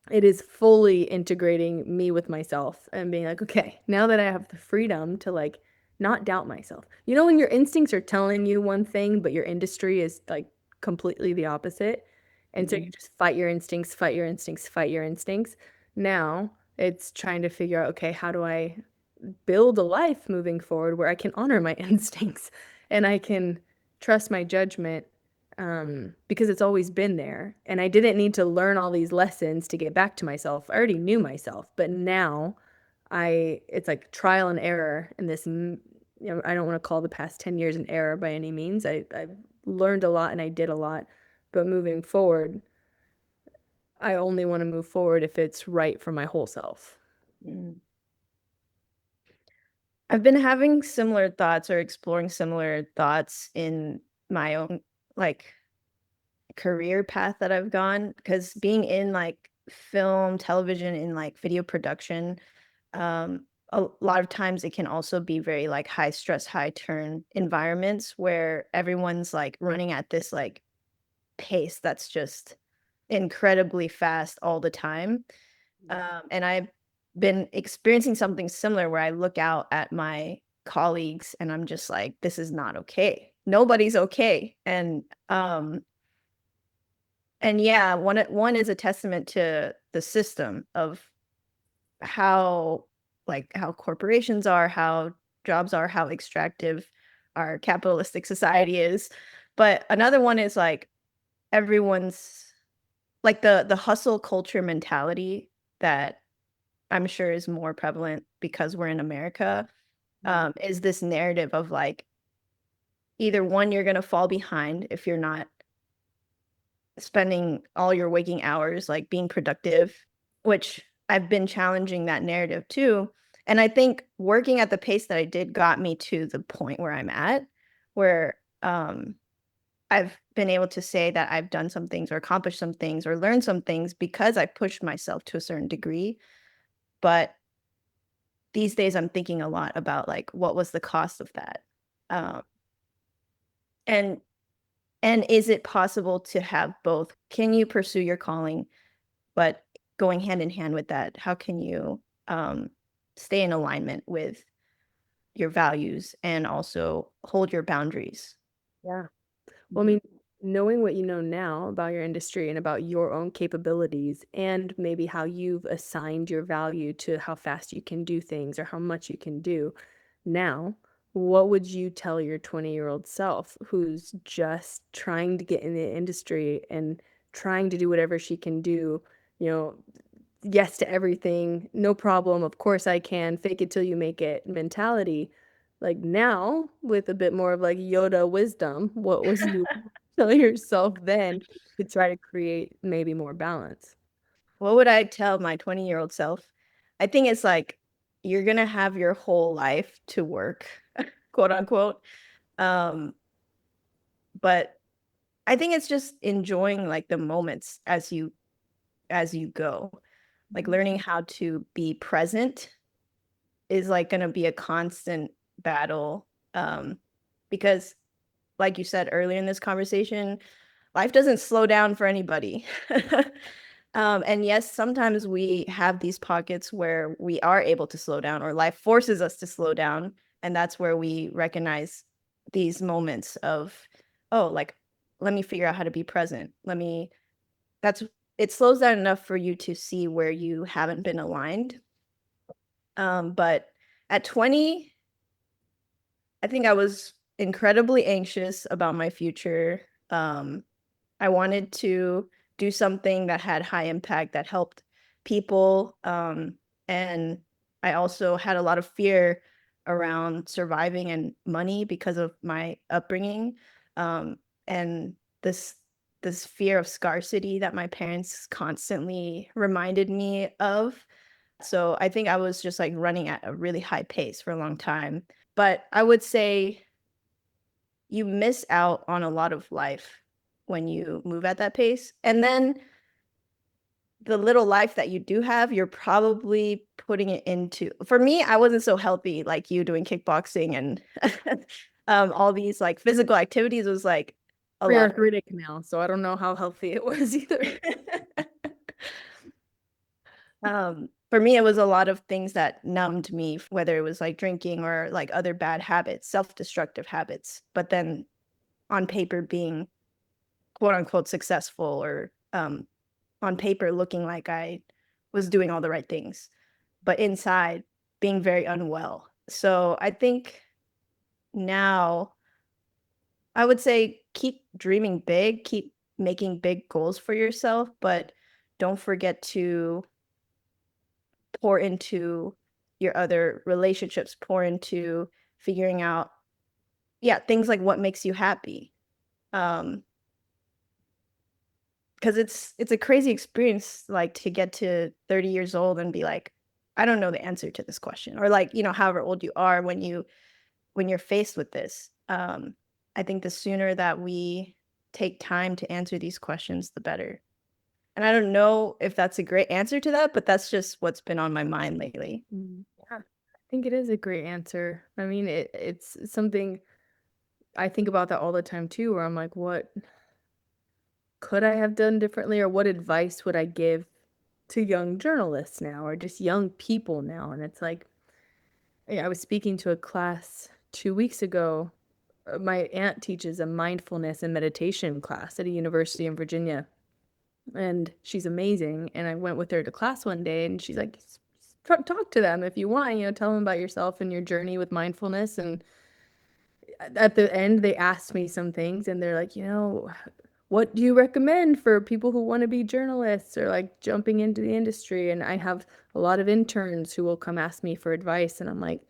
it is fully integrating me with myself and being like, okay, now that I have the freedom to like not doubt myself. When your instincts are telling you one thing, but your industry is like completely the opposite. And so you just fight your instincts, fight your instincts, fight your instincts. Now it's trying to figure out, okay, how do I build a life moving forward where I can honor my instincts and I can trust my judgment, because it's always been there. And I didn't need to learn all these lessons to get back to myself. I already knew myself, but now it's like trial and error in this. I don't want to call the past 10 years an error by any means. I've learned a lot and I did a lot, but moving forward, I only want to move forward if it's right for my whole self. Mm. I've been having similar thoughts or exploring similar thoughts in my own like career path that I've gone because being in like film, television, in like video production, a lot of times it can also be very like high stress, high turn environments where everyone's like running at this like pace that's just incredibly fast all the time. And I've been experiencing something similar where I look out at my colleagues and I'm just like, this is not okay. Nobody's okay. And yeah, one is a testament to the system of how how corporations are, how jobs are, how extractive our capitalistic society is. But another one is like everyone's like the hustle culture mentality that I'm sure is more prevalent because we're in America, is this narrative of like either one, you're gonna fall behind if you're not spending all your waking hours like being productive, which I've been challenging that narrative too. And I think working at the pace that I did got me to the point where I'm at, where I've been able to say that I've done some things or accomplished some things or learned some things because I pushed myself to a certain degree. But these days I'm thinking a lot about like what was the cost of that? Um, and and is it possible to have both? Can you pursue your calling, but going hand in hand with that, how can you stay in alignment with your values and also hold your boundaries? Yeah. Well, I mean, knowing what you know now about your industry and about your own capabilities and maybe how you've assigned your value to how fast you can do things or how much you can do now, what would you tell your 20-year-old self who's just trying to get in the industry and trying to do whatever she can do, you know, yes to everything, no problem, of course I can, fake it till you make it mentality. Like now, with a bit more of like Yoda wisdom, what would you tell yourself then to try to create maybe more balance? What would I tell my 20-year-old self? I think it's like you're gonna have your whole life to work, quote unquote. Um, but I think it's just enjoying like the moments as you go. Like learning how to be present is like going to be a constant battle, because like you said earlier in this conversation, life doesn't slow down for anybody. And yes, sometimes we have these pockets where we are able to slow down or life forces us to slow down, and that's where we recognize these moments of, oh, like let me figure out how to be present. Let me That's it slows down enough for you to see where you haven't been aligned. But at 20, I think I was incredibly anxious about my future. I wanted to do something that had high impact, that helped people. And I also had a lot of fear around surviving and money because of my upbringing. And this fear of scarcity that my parents constantly reminded me of. So I think I was just like running at a really high pace for a long time. But I would say you miss out on a lot of life when you move at that pace. And then the little life that you do have, you're probably putting it into, for me, I wasn't so healthy like you doing kickboxing and all these like physical activities was like a lot. Pre-arthritic now, so I don't know how healthy it was either. For me, it was a lot of things that numbed me, whether it was like drinking or like other bad habits, self-destructive habits. But then on paper being quote unquote successful or on paper looking like I was doing all the right things, but inside being very unwell. So I think now I would say keep dreaming big, keep making big goals for yourself, but don't forget to pour into your other relationships, pour into figuring out, yeah, things like what makes you happy. Um, because it's a crazy experience like to get to 30 years old and be like, I don't know the answer to this question. Or like, however old you are when you're faced with this. I think the sooner that we take time to answer these questions, the better. And I don't know if that's a great answer to that, but that's just what's been on my mind lately. Yeah, I think it is a great answer. I mean, it's something I think about that all the time too, where I'm like, could I have done differently, or what advice would I give to young journalists now, or just young people now? And it's like, yeah, I was speaking to a class 2 weeks ago. My aunt teaches a mindfulness and meditation class at a university in Virginia, and she's amazing. And I went with her to class one day, and she's like, talk to them if you want, tell them about yourself and your journey with mindfulness. And at the end, they asked me some things, and they're like, what do you recommend for people who want to be journalists or like jumping into the industry? And I have a lot of interns who will come ask me for advice, and I'm like,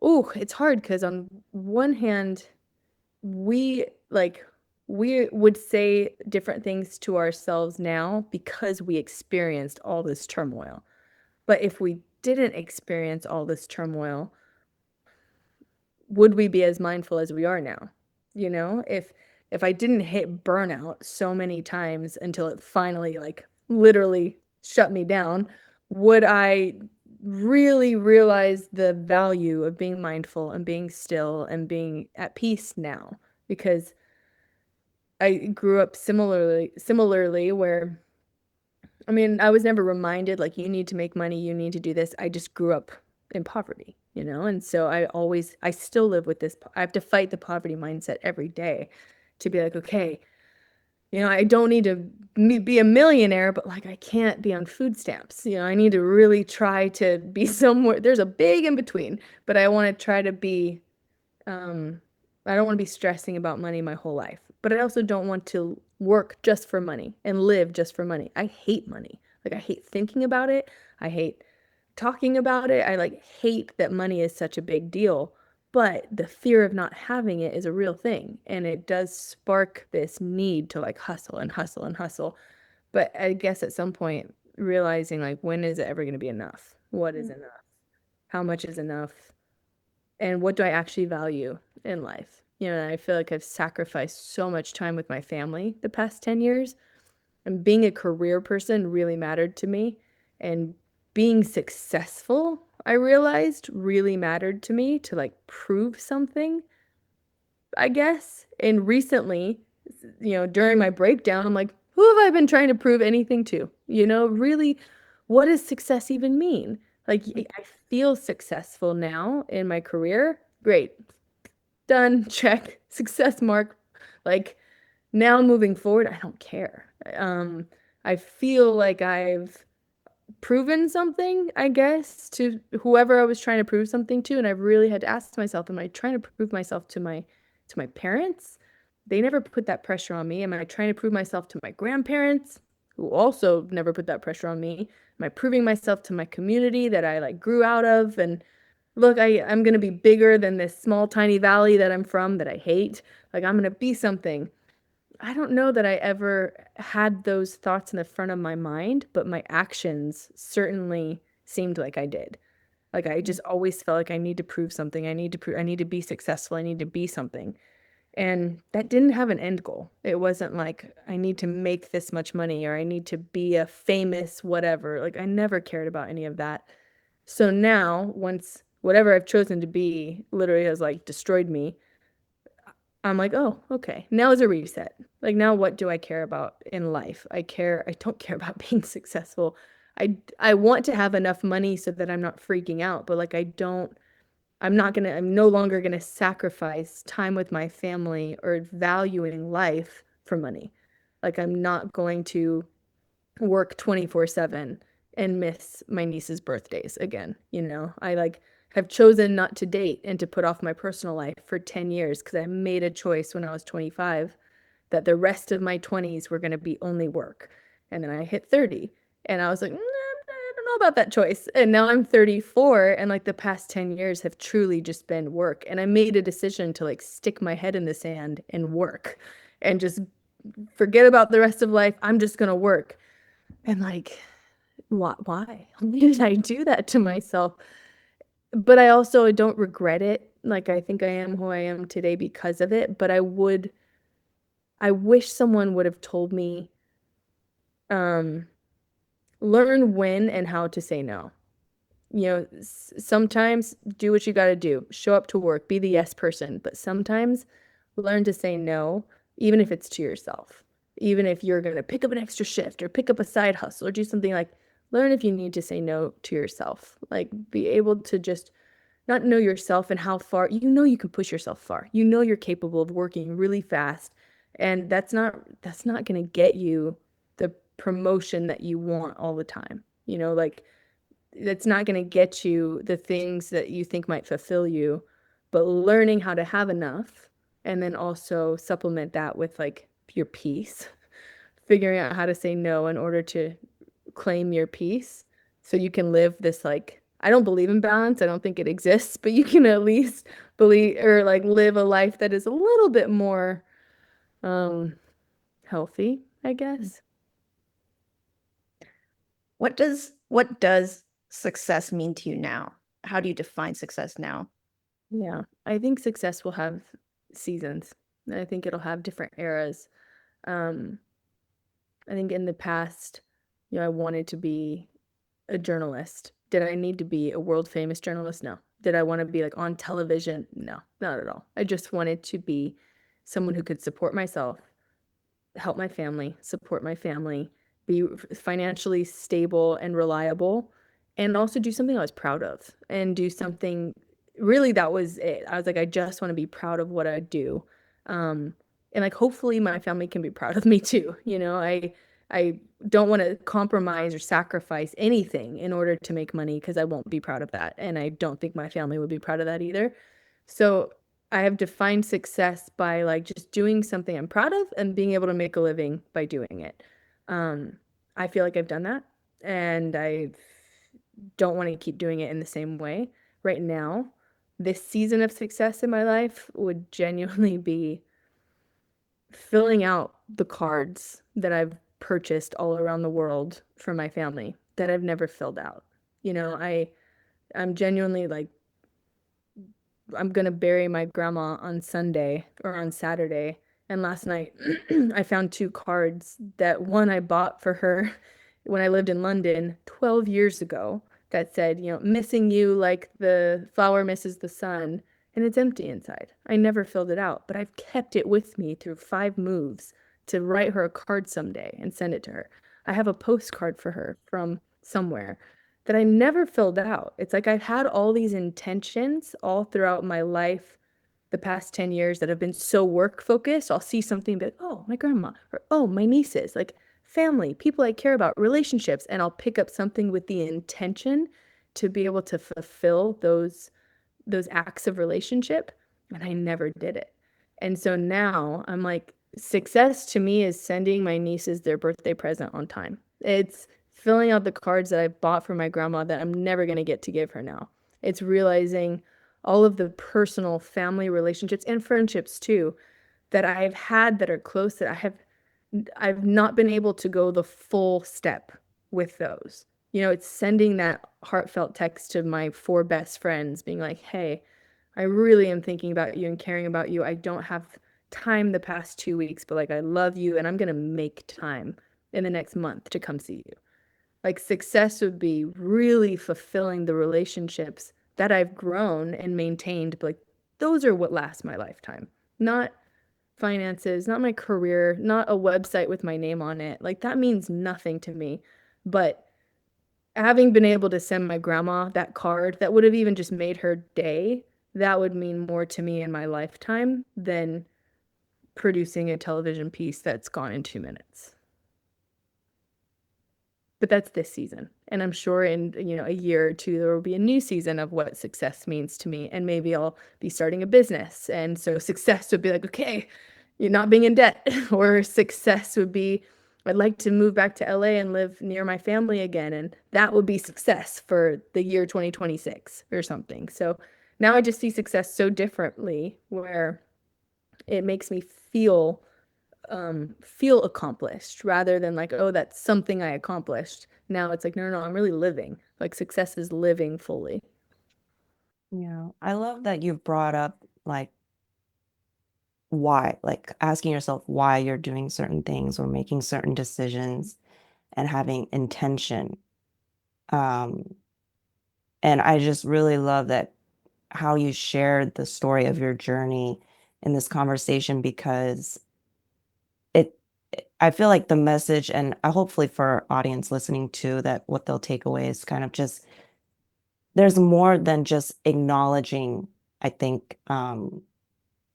oh, it's hard because on one hand, we like we would say different things to ourselves now because we experienced all this turmoil. But if we didn't experience all this turmoil, would we be as mindful as we are now? If I didn't hit burnout so many times until it finally like literally shut me down, would I really realize the value of being mindful and being still and being at peace now? Because I grew up similarly where I mean, I was never reminded like you need to make money, you need to do this. I just grew up in poverty. And so I still live with this. I have to fight the poverty mindset every day to be like, okay, I don't need to be a millionaire, but like I can't be on food stamps. I need to really try to be somewhere. There's a big in between, but I want to try to be um, I don't want to be stressing about money my whole life, but I also don't want to work just for money and live just for money. I hate money. Like I hate thinking about it. I hate talking about it. I like hate that money is such a big deal, but the fear of not having it is a real thing, and it does spark this need to like hustle and hustle and hustle. But I guess at some point realizing like when is it ever going to be enough? What is enough? How much is enough? And what do I actually value in life? And I feel like I've sacrificed so much time with my family the past 10 years. And being a career person really mattered to me. And being successful, I realized really mattered to me to like prove something, I guess. And recently, during my breakdown, I'm like, who have I been trying to prove anything to? Really, what does success even mean? Like, I feel successful now in my career. Great. Done. Check. Success mark. Like, now moving forward, I don't care. I feel like I've proven something, I guess, to whoever I was trying to prove something to, and I really had to ask myself, am I trying to prove myself to my parents? They never put that pressure on me. Am I trying to prove myself to my grandparents, who also never put that pressure on me? Am I proving myself to my community that I like grew out of? And look, I'm gonna be bigger than this small tiny valley that I'm from that I hate. Like I'm gonna be something. I don't know that I ever had those thoughts in the front of my mind, but my actions certainly seemed like I did. Like I just always felt like I need to prove something. I need to be successful. I need to be something. And that didn't have an end goal. It wasn't like I need to make this much money or I need to be a famous whatever. Like I never cared about any of that. So now, once whatever I've chosen to be literally has like destroyed me, I'm like, oh, okay. Now is a reset. Like now what do I care about in life? I don't care about being successful. I want to have enough money so that I'm not freaking out, but like I'm no longer gonna sacrifice time with my family or valuing life for money. Like I'm not going to work 24/7 and miss my niece's birthdays again. I like have chosen not to date and to put off my personal life for 10 years because I made a choice when I was 25 that the rest of my 20s were going to be only work. And then I hit 30 and I was like, I don't know about that choice. And now I'm 34 and like the past 10 years have truly just been work. And I made a decision to like stick my head in the sand and work and just forget about the rest of life. I'm just going to work. And like, why? Why did I do that to myself? But I also don't regret it. Like, I think I am who I am today because of it. But I wish someone would have told me, um, learn when and how to say no. Sometimes do what you got to do, show up to work, be the yes person. But sometimes learn to say no, even if it's to yourself. even if you're going to pick up an extra shift or pick up a side hustle or do something, like learn if you need to say no to yourself. Like be able to just not know yourself and how far you can push yourself far. You're capable of working really fast, and that's not going to get you the promotion that you want all the time. Like that's not going to get you the things that you think might fulfill you, but learning how to have enough and then also supplement that with like your peace, figuring out how to say no in order to claim your peace so you can live this, like, I don't believe in balance. I don't think it exists, but you can at least believe or like live a life that is a little bit more um healthy, I guess. What does success mean to you now? How do you define success now? Yeah. I think success will have seasons. I think it'll have different eras. Um, I think in the past, I wanted to be a journalist. Did I need to be a world famous journalist? No. Did I want to be like on television? No, not at all. I just wanted to be someone who could support myself, help my family, support my family, be financially stable and reliable, and also do something I was proud of and do something really that was it. I was like, I just want to be proud of what I do. Um, and like hopefully my family can be proud of me too. I don't want to compromise or sacrifice anything in order to make money because I won't be proud of that. And I don't think my family would be proud of that either. So I have defined success by like just doing something I'm proud of and being able to make a living by doing it. Um, I feel like I've done that, and I don't want to keep doing it in the same way. Right now, this season of success in my life would genuinely be filling out the cards that I've purchased all around the world for my family that I've never filled out. I'm genuinely like I'm gonna bury my grandma on Sunday or on Saturday. And last night I found two cards that one I bought for her when I lived in London 12 years ago that said, missing you like the flower misses the sun. And it's empty inside. I never filled it out, but I've kept it with me through 5 moves to write her a card someday and send it to her. I have a postcard for her from somewhere that I never filled out. It's like I've had all these intentions all throughout my life, the past 10 years that have been so work focused. I'll see something and be like, oh, my grandma, or oh, my nieces, like family, people I care about, relationships, and I'll pick up something with the intention to be able to fulfill those acts of relationship, and I never did it. And so now I'm like, success to me is sending my nieces their birthday present on time. It's filling out the cards that I bought for my grandma that I'm never going to get to give her now. It's realizing all of the personal family relationships and friendships too that I've had that are close that I've not been able to go the full step with those. It's sending that heartfelt text to my four best friends, being like, hey, I really am thinking about you and caring about you. I don't have time the past 2 weeks, but like, I love you and I'm going to make time in the next month to come see you. Like, success would be really fulfilling the relationships that I've grown and maintained. But like, those are what lasts my lifetime, not finances, not my career, not a website with my name on it. Like that means nothing to me. But having been able to send my grandma that card that would have even just made her day, that would mean more to me in my lifetime than producing a television piece that's gone in 2 minutes. But that's this season. And I'm sure in, a year or two, there will be a new season of what success means to me. And maybe I'll be starting a business. And so success would be like, okay, you're not being in debt. Or success would be, I'd like to move back to LA and live near my family again. And that would be success for the year 2026 or something. So now I just see success so differently where it makes me feel accomplished rather than like, oh, that's something I accomplished. Now it's like, no, no, no, I'm really living. Like success is living fully. Yeah, I love that you've brought up like why, like asking yourself why you're doing certain things or making certain decisions and having intention. Um, and I just really love that how you shared the story of your journey in this conversation because it I feel like the message, and hopefully for our audience listening too, that what they'll take away is kind of just there's more than just acknowledging, I think, and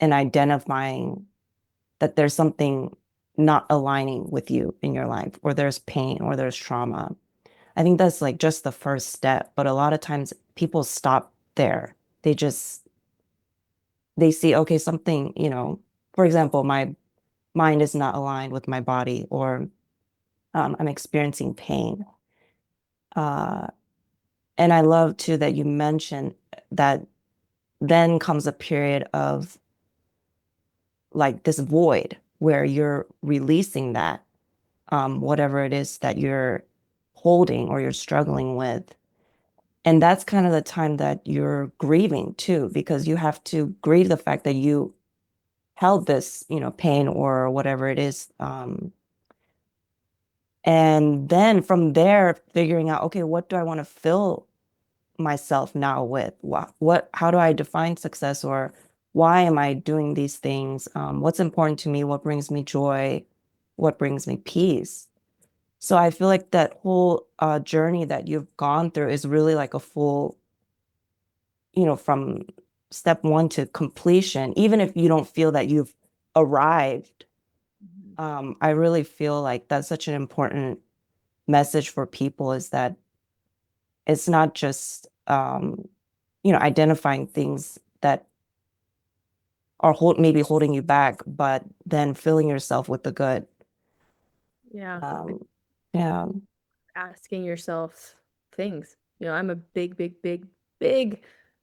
identifying that there's something not aligning with you in your life, or there's pain, or there's trauma. I think that's like just the first step. But a lot of times people stop there. They just they see, okay, something, for example, my mind is not aligned with my body, or I'm experiencing pain. Uh, and I love too that you mentioned that then comes a period of like this void where you're releasing that, whatever it is that you're holding or you're struggling with. And that's kind of the time that you're grieving too, because you have to grieve the fact that you held this, pain or whatever it is. And then from there, figuring out, okay, what do I want to fill myself now with? How do I define success, or why am I doing these things? What's important to me? What brings me joy? What brings me peace? So I feel like that whole journey that you've gone through is really like a full, from step one to completion, even if you don't feel that you've arrived. I really feel like that's such an important message for people, is that it's not just identifying things that are maybe holding you back, but then filling yourself with the good. Yeah. Yeah. Asking yourself things. I'm a big, big, big, big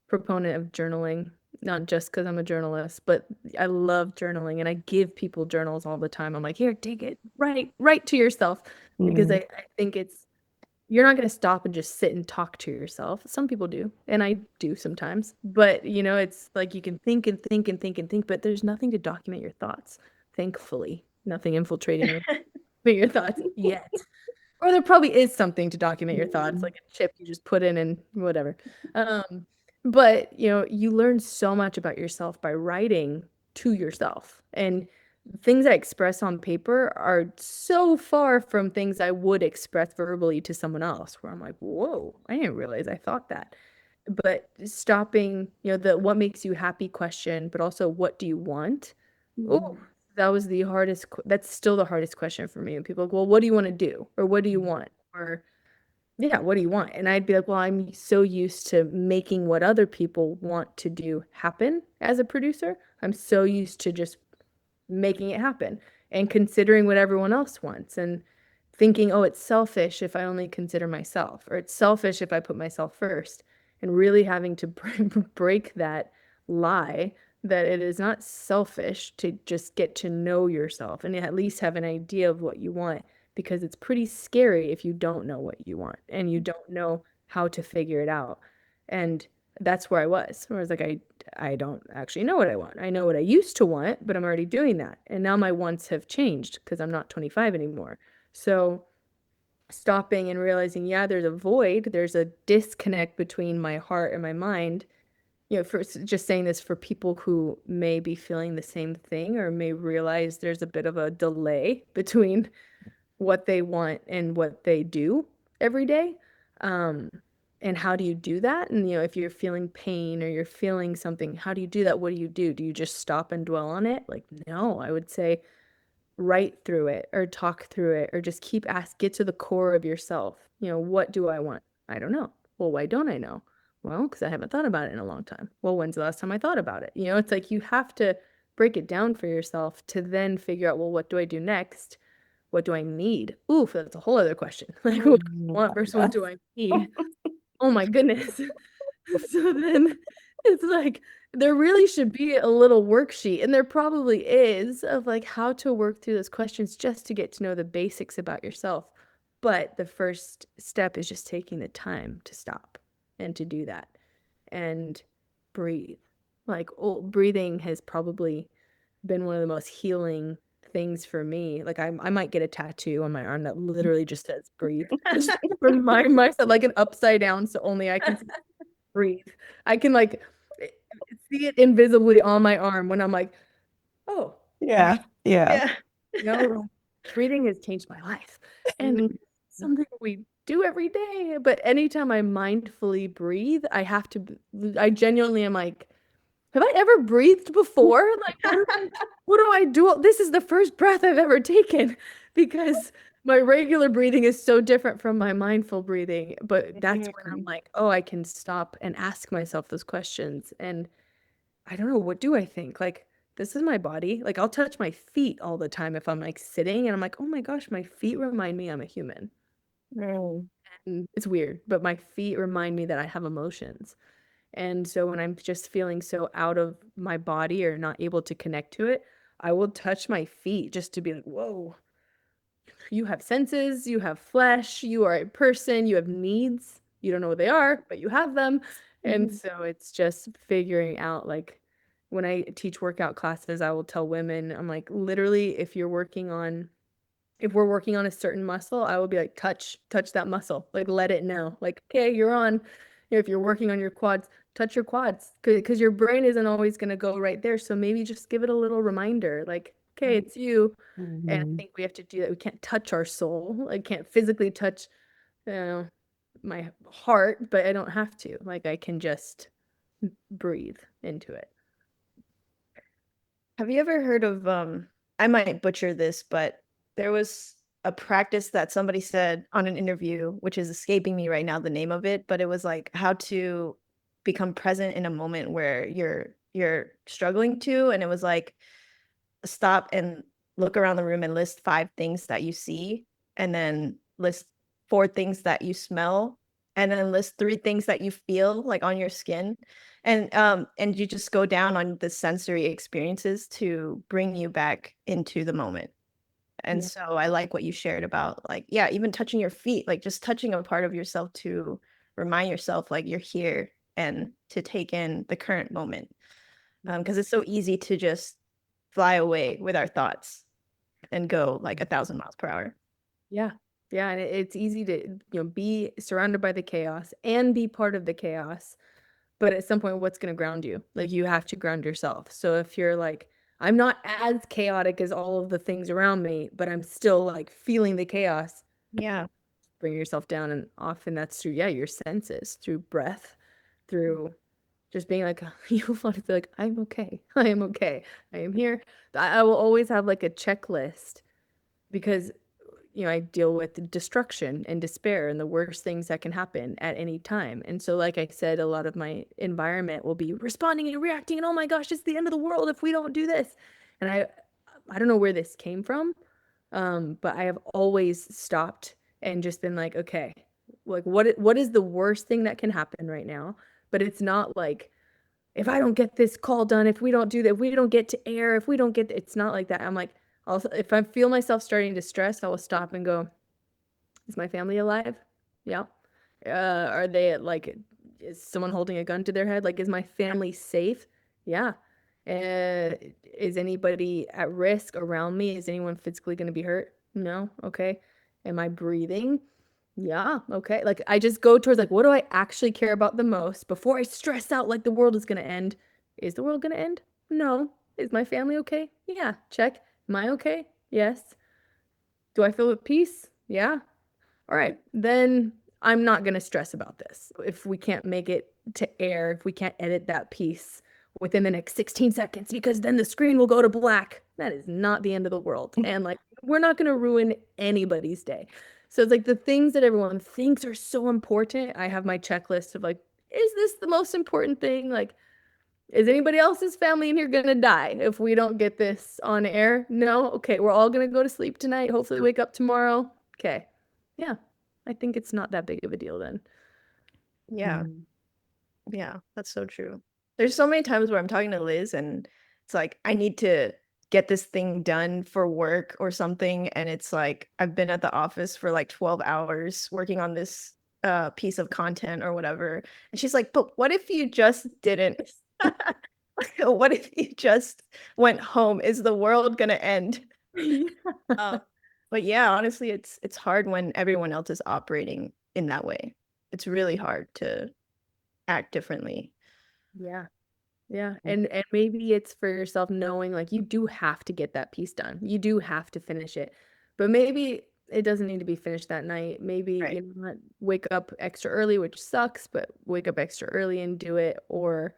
proponent of journaling, not just because I'm a journalist, but I love journaling and I give people journals all the time. I'm like, here, take it, write to yourself, because Mhm. I think you're not going to stop and just sit and talk to yourself. Some people do, and I do sometimes, but it's like you can think and think and think and think, but there's nothing to document your thoughts. Thankfully, nothing infiltrating your thoughts yet. Or there probably is something to document your thoughts, like a chip you just put in and whatever. Um, but you learn so much about yourself by writing to yourself. And things I express on paper are so far from things I would express verbally to someone else, where I'm like, whoa, I didn't realize I thought that. But stopping, the what makes you happy question, but also what do you want? Oh, that was the hardest. That's still the hardest question for me. And people are like, well, what do you want to do? Or what do you want? Or, yeah, what do you want? And I'd be like, well, I'm so used to making what other people want to do happen as a producer. I'm so used to just making it happen and considering what everyone else wants and thinking, oh, it's selfish if I only consider myself, or it's selfish if I put myself first, and really having to break that lie that it is not selfish to just get to know yourself and at least have an idea of what you want, because it's pretty scary if you don't know what you want and you don't know how to figure it out. And that's where I was. Where I was like, I don't actually know what I want. I know what I used to want, but I'm already doing that. And now my wants have changed because I'm not 25 anymore. So stopping and realizing, yeah, there's a void, there's a disconnect between my heart and my mind. For just saying this for people who may be feeling the same thing or may realize there's a bit of a delay between what they want and what they do every day. Um, and how do you do that? And, if you're feeling pain or you're feeling something, how do you do that? What do you do? Do you just stop and dwell on it? Like, no, I would say write through it or talk through it or just get to the core of yourself. What do I want? I don't know. Well, why don't I know? Well, because I haven't thought about it in a long time. Well, when's the last time I thought about it? It's like you have to break it down for yourself to then figure out, well, what do I do next? What do I need? Oof, that's a whole other question. Like, what do I want versus what do I need? Oh my goodness. So then it's like there really should be a little worksheet, and there probably is, of like how to work through those questions just to get to know the basics about yourself. But the first step is just taking the time to stop and to do that and breathe. Like, breathing has probably been one of the most healing things for me. Like I might get a tattoo on my arm that literally just says breathe. Just remind myself, like an upside down so only I can breathe. I can like see it invisibly on my arm when I'm like, oh, Yeah. Yeah. Yeah. you know, breathing has changed my life. And Mhm. something we do every day. But anytime I mindfully breathe, I genuinely am like, have I ever breathed before? Like, what do I do? This is the first breath I've ever taken because my regular breathing is so different from my mindful breathing. But that's when I'm like, oh, I can stop and ask myself those questions. And I don't know, what do I think? Like, this is my body. Like, I'll touch my feet all the time if I'm like sitting and I'm like, oh my gosh, my feet remind me I'm a human. Mm. And it's weird, but my feet remind me that I have emotions. And so when I'm just feeling so out of my body or not able to connect to it, I will touch my feet just to be like, whoa, you have senses, you have flesh, you are a person, you have needs. You don't know what they are, but you have them. And so it's just figuring out, like, when I teach workout classes, I will tell women, I'm like, literally, if we're working on a certain muscle, I will be like, touch that muscle, like, let it know, like, okay, you're on. If you're working on your quads, touch your quads, because your brain isn't always going to go right there. So maybe just give it a little reminder, like, okay, it's you. And I Mhm. think we have to do that. We can't touch our soul. I can't physically touch, you know, my heart, but I don't have to. Like, I can just breathe into it. Have you ever heard of I might butcher this, but there was a practice that somebody said on an interview, which is escaping me right now the name of it, but it was like how to become present in a moment where you're struggling to, and it was like stop and look around the room and list 5 things that you see, and then list 4 things that you smell, and then list 3 things that you feel like on your skin. And you just go down on the sensory experiences to bring you back into the moment. And Yeah. so I like what you shared about, like, yeah, even touching your feet, like just touching a part of yourself to remind yourself like you're here and to take in the current moment. Because it's so easy to just fly away with our thoughts and go like 1,000 miles per hour. Yeah. Yeah. And it's easy to, be surrounded by the chaos and be part of the chaos. But at some point, what's going to ground you? Like, you have to ground yourself. So if you're like, I'm not as chaotic as all of the things around me, but I'm still like feeling the chaos, Yeah. bring yourself down. And often that's through, yeah, your senses, through breath, through just being like, you want to be like, I'm okay. I am okay. I am here. I will always have like a checklist because I deal with destruction and despair and the worst things that can happen at any time. And so, like I said, a lot of my environment will be responding and reacting, and oh my gosh, it's the end of the world if we don't do this. And I don't know where this came from, but I have always stopped and just been like, okay, like, what is the worst thing that can happen right now? But it's not like, if I don't get this call done, if we don't do that, if we don't get to air, if we don't get, it's not like that. I'm like, also, if I feel myself starting to stress, I will stop and go, is my family alive? Yeah. Are they like, is someone holding a gun to their head? Like, is my family safe? Yeah. Is anybody at risk around me? Is anyone physically going to be hurt? No. Okay. Am I breathing? Yeah. Okay. Like, I just go towards, like, what do I actually care about the most before I stress out like the world is going to end? Is the world going to end? No. Is my family okay? Yeah. Check. Am I okay? Yes. Do I feel at peace? Yeah. All right, then I'm not going to stress about this. If we can't make it to air, if we can't edit that piece within the next 16 seconds, because then the screen will go to black, that is not the end of the world. And like, we're not going to ruin anybody's day. So it's like the things that everyone thinks are so important. I have my checklist of like, is this the most important thing? Like, is anybody else's family in here going to die if we don't get this on air? No? Okay, we're all going to go to sleep tonight. Hopefully, wake up tomorrow. Okay. Yeah, I think it's not that big of a deal then. Yeah. Mhm. Yeah. That's so true. There's so many times where I'm talking to Liz and it's like, I need to get this thing done for work or something. And it's like, I've been at the office for like 12 hours working on this piece of content or whatever. And she's like, but what if you just didn't? What if you just went home? Is the world gonna end? Uh, but yeah, honestly, it's hard when everyone else is operating in that way. It's really hard to act differently. Yeah. Yeah. And maybe it's for yourself knowing like you do have to get that piece done. You do have to finish it. But maybe it doesn't need to be finished that night. Maybe, Right. you know what, wake up extra early, which sucks, but wake up extra early and do it. Or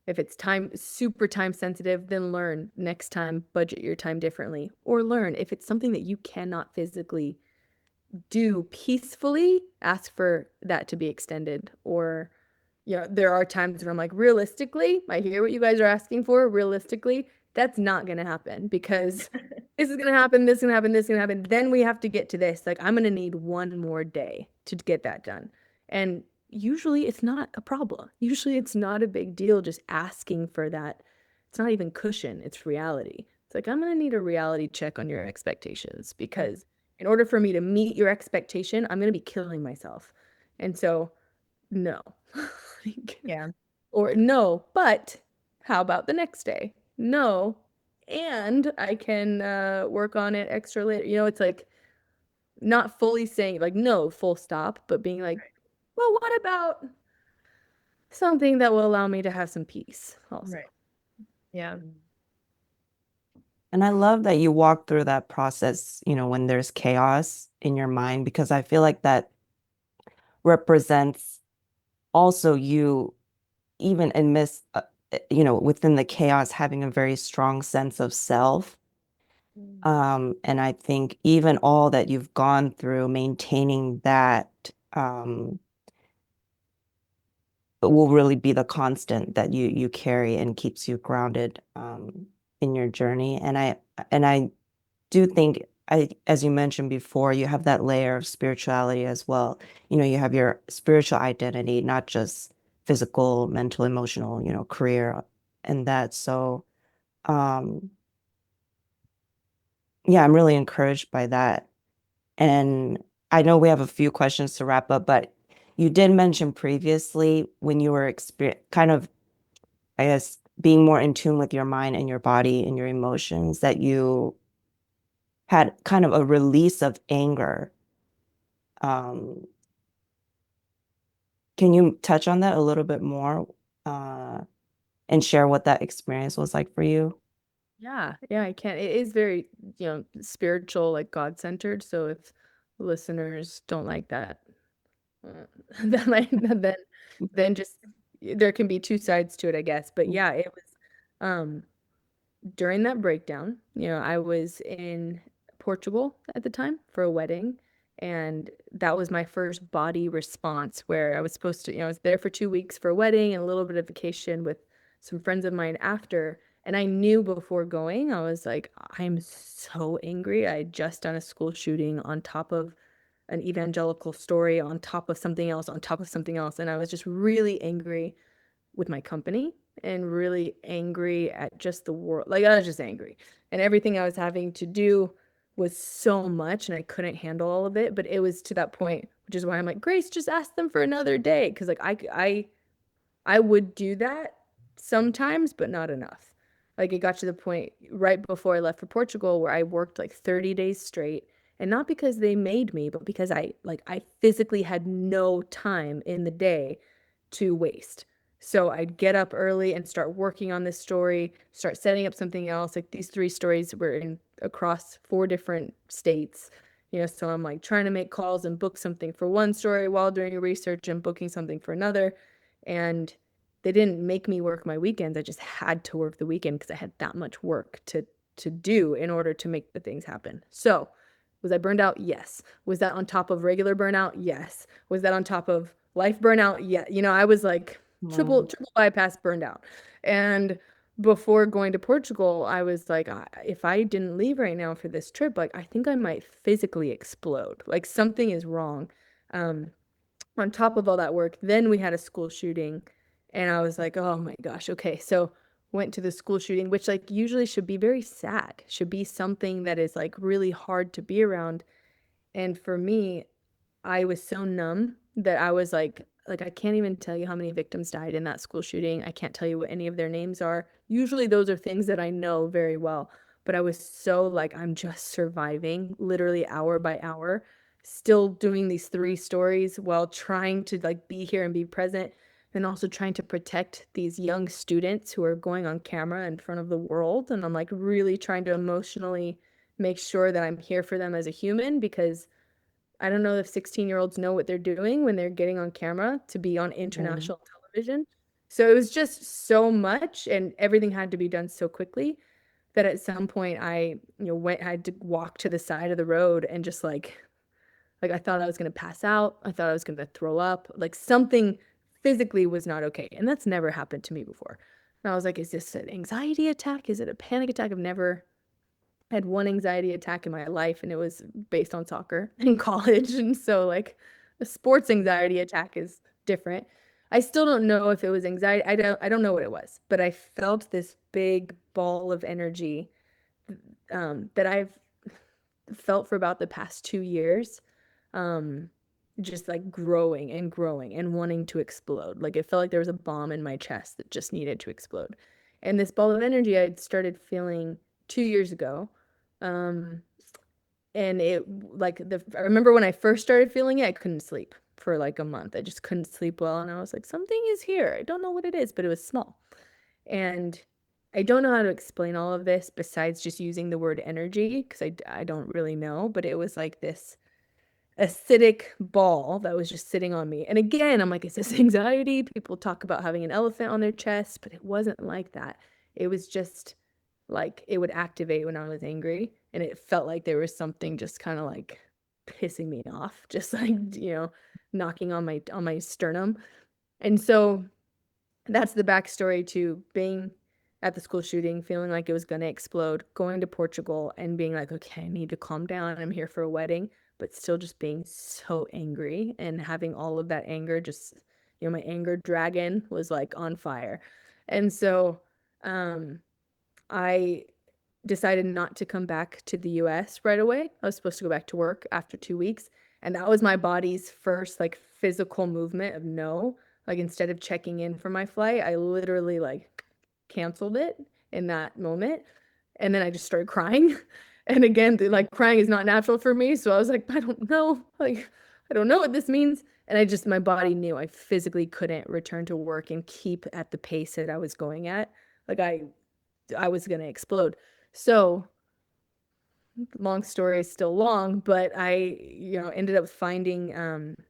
if it's super time sensitive, then learn next time, budget your time differently. Or learn if it's something that you cannot physically do peacefully, ask for that to be extended. Or, you know, there are times where I'm like, realistically, I hear what you guys are asking for. Realistically, that's not going to happen because this is going to happen, this is going to happen, this is going to happen. Then we have to get to this. Like, I'm going to need one more day to get that done. And usually it's not a problem. Usually it's not a big deal just asking for that. It's not even cushion, it's reality. It's like, I'm going to need a reality check on your expectations because in order for me to meet your expectation, I'm going to be killing myself. And so, no. Like, Yeah. or no, but how about the next day? No, and I can work on it extra later. You know, it's like not fully saying like no, full stop, but being like, well, what about something that will allow me to have some peace also? Right. Yeah. And I love that you walk through that process, you know, when there's chaos in your mind, because I feel like that represents also you, even amidst, you know, within the chaos, having a very strong sense of self. And I think even all that you've gone through, maintaining that, will really be the constant that you carry and keeps you grounded, in your journey. And I do think, as you mentioned before, you have that layer of spirituality as well. You know, you have your spiritual identity, not just physical, mental, emotional, you know, career and that. So, um, yeah, I'm really encouraged by that. And I know we have a few questions to wrap up, but you did mention previously when you were kind of, I guess, being more in tune with your mind and your body and your emotions, that you had kind of a release of anger. Um, can you touch on that a little bit more, uh, and share what that experience was like for you? Yeah, I can. It is very, you know, spiritual, like God-centered. So if listeners don't like that, uh, then then just there can be two sides to it, I guess. But yeah, it was um during that breakdown, you know, I was in Portugal at the time for a wedding, and that was my first body response where I was supposed to, you know, I was there for 2 weeks for a wedding and a little bit of vacation with some friends of mine after. And I knew before going, I was like, I'm so angry. I had just done a school shooting on top of an evangelical story, on top of something else, on top of something else. And I was just really angry with my company and really angry at just the world. Like I was just angry. And everything I was having to do was so much and I couldn't handle all of it. But it was to that point, which is why I'm like, Grace, just ask them for another day. Cause like I would do that sometimes, but not enough. Like it got to the point right before I left for Portugal where I worked like 30 days straight. And not because they made me, but because I physically had no time in the day to waste. So I'd get up early and start working on this story, start setting up something else. Like these three stories were in across 4 different states. You know, so I'm like trying to make calls and book something for one story while doing research and booking something for another. And they didn't make me work my weekends. I just had to work the weekend because I had that much work to do in order to make the things happen. So, was I burned out? Yes. Was that on top of regular burnout? Yes. Was that on top of life burnout? Yeah. You know, I was like Mm. triple bypass burned out. And before going to Portugal, I was like, if I didn't leave right now for this trip, like I think I might physically explode. Like something is wrong. Um, on top of all that work, then we had a school shooting, and I was like, oh my gosh, okay. So went to the school shooting, which like usually should be very sad, should be something that is like really hard to be around. And for me, I was so numb that I was like I can't even tell you how many victims died in that school shooting. I can't tell you what any of their names are. Usually those are things that I know very well, but I was so like I'm just surviving literally hour by hour, still doing these 3 stories while trying to like be here and be present and also trying to protect these young students who are going on camera in front of the world, and I'm like really trying to emotionally make sure that I'm here for them as a human, because I don't know if 16-year-olds know what they're doing when they're getting on camera to be on international television. So it was just so much, and everything had to be done so quickly that at some point I, I had to walk to the side of the road and just like I thought I was going to pass out. I thought I was going to throw up. Like something physically was not okay. And that's never happened to me before. And I was like, is this an anxiety attack? Is it a panic attack? I've never had one anxiety attack in my life, and it was based on soccer in college. And so like a sports anxiety attack is different. I still don't know if it was anxiety. I don't know what it was, but I felt this big ball of energy that I've felt for about the past 2 years, just like growing and growing and wanting to explode. Like it felt like there was a bomb in my chest that just needed to explode. And this ball of energy I'd started feeling 2 years ago. And it like I remember when I first started feeling it, I couldn't sleep for like a month. I just couldn't sleep well. And I was like, something is here. I don't know what it is, but it was small. And I don't know how to explain all of this besides just using the word energy, because I don't really know, but it was like this acidic ball that was just sitting on me. And again, I'm like, is this anxiety? People talk about having an elephant on their chest, but it wasn't like that. It was just like it would activate when I was angry, and it felt like there was something just kind of like pissing me off, just like, knocking on my sternum. And so that's the backstory to being at the school shooting, feeling like it was going to explode, going to Portugal and being like, okay, I need to calm down. I'm here for a wedding, but still just being so angry and having all of that anger just, my anger dragon was like on fire. And so I decided not to come back to the US right away. I was supposed to go back to work after 2 weeks. And that was my body's first like physical movement of no. Like instead of checking in for my flight, I literally like canceled it in that moment. And then I just started crying. And again, like crying is not natural for me. So I was like, I don't know. Like, I don't know what this means. And my body knew I physically couldn't return to work and keep at the pace that I was going at. Like I was going to explode. So long story is still long, but I, ended up finding,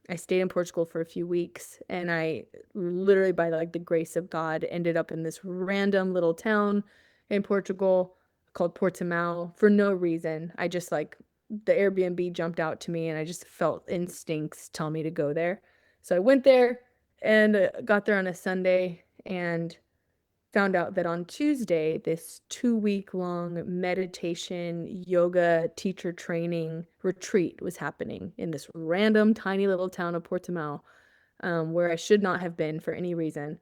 I stayed in Portugal for a few weeks, and I literally, by like the grace of God, ended up in this random little town in Portugal called Portimao for no reason. I just like the Airbnb jumped out to me, and I just felt instincts tell me to go there. So I went there and got there on a Sunday, and found out that on Tuesday, this 2-week-long meditation, yoga, teacher training retreat was happening in this random tiny little town of Portimao, where I should not have been for any reason.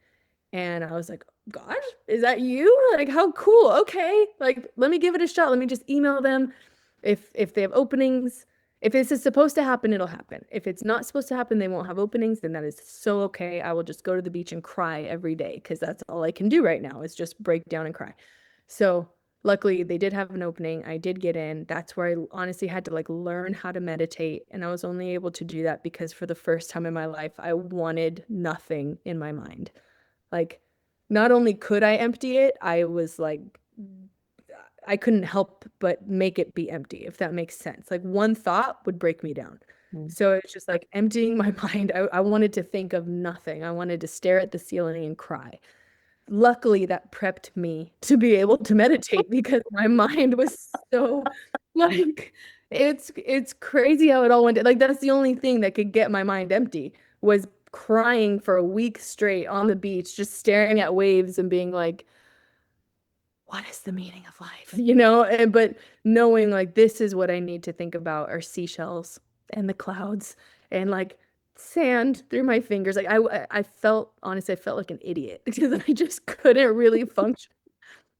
And I was like, gosh, is that you? Like, how cool. Okay. Like, let me give it a shot. Let me just email them. If they have openings, if this is supposed to happen, it'll happen. If it's not supposed to happen, they won't have openings, then that is so okay. I will just go to the beach and cry every day, because that's all I can do right now is just break down and cry. So luckily they did have an opening. I did get in. That's where I honestly had to like learn how to meditate. And I was only able to do that because for the first time in my life, I wanted nothing in my mind. Like, not only could I empty it, I was like, I couldn't help but make it be empty, if that makes sense. Like one thought would break me down. So it's just like emptying my mind. I wanted to think of nothing. I wanted to stare at the ceiling and cry. Luckily, that prepped me to be able to meditate, because my mind was so like, it's crazy how it all went. Like that's the only thing that could get my mind empty, was crying for a week straight on the beach, just staring at waves and being like, what is the meaning of life? But knowing like this is what I need to think about are seashells and the clouds and like sand through my fingers. Like I felt, honestly, I felt like an idiot because I just couldn't really function.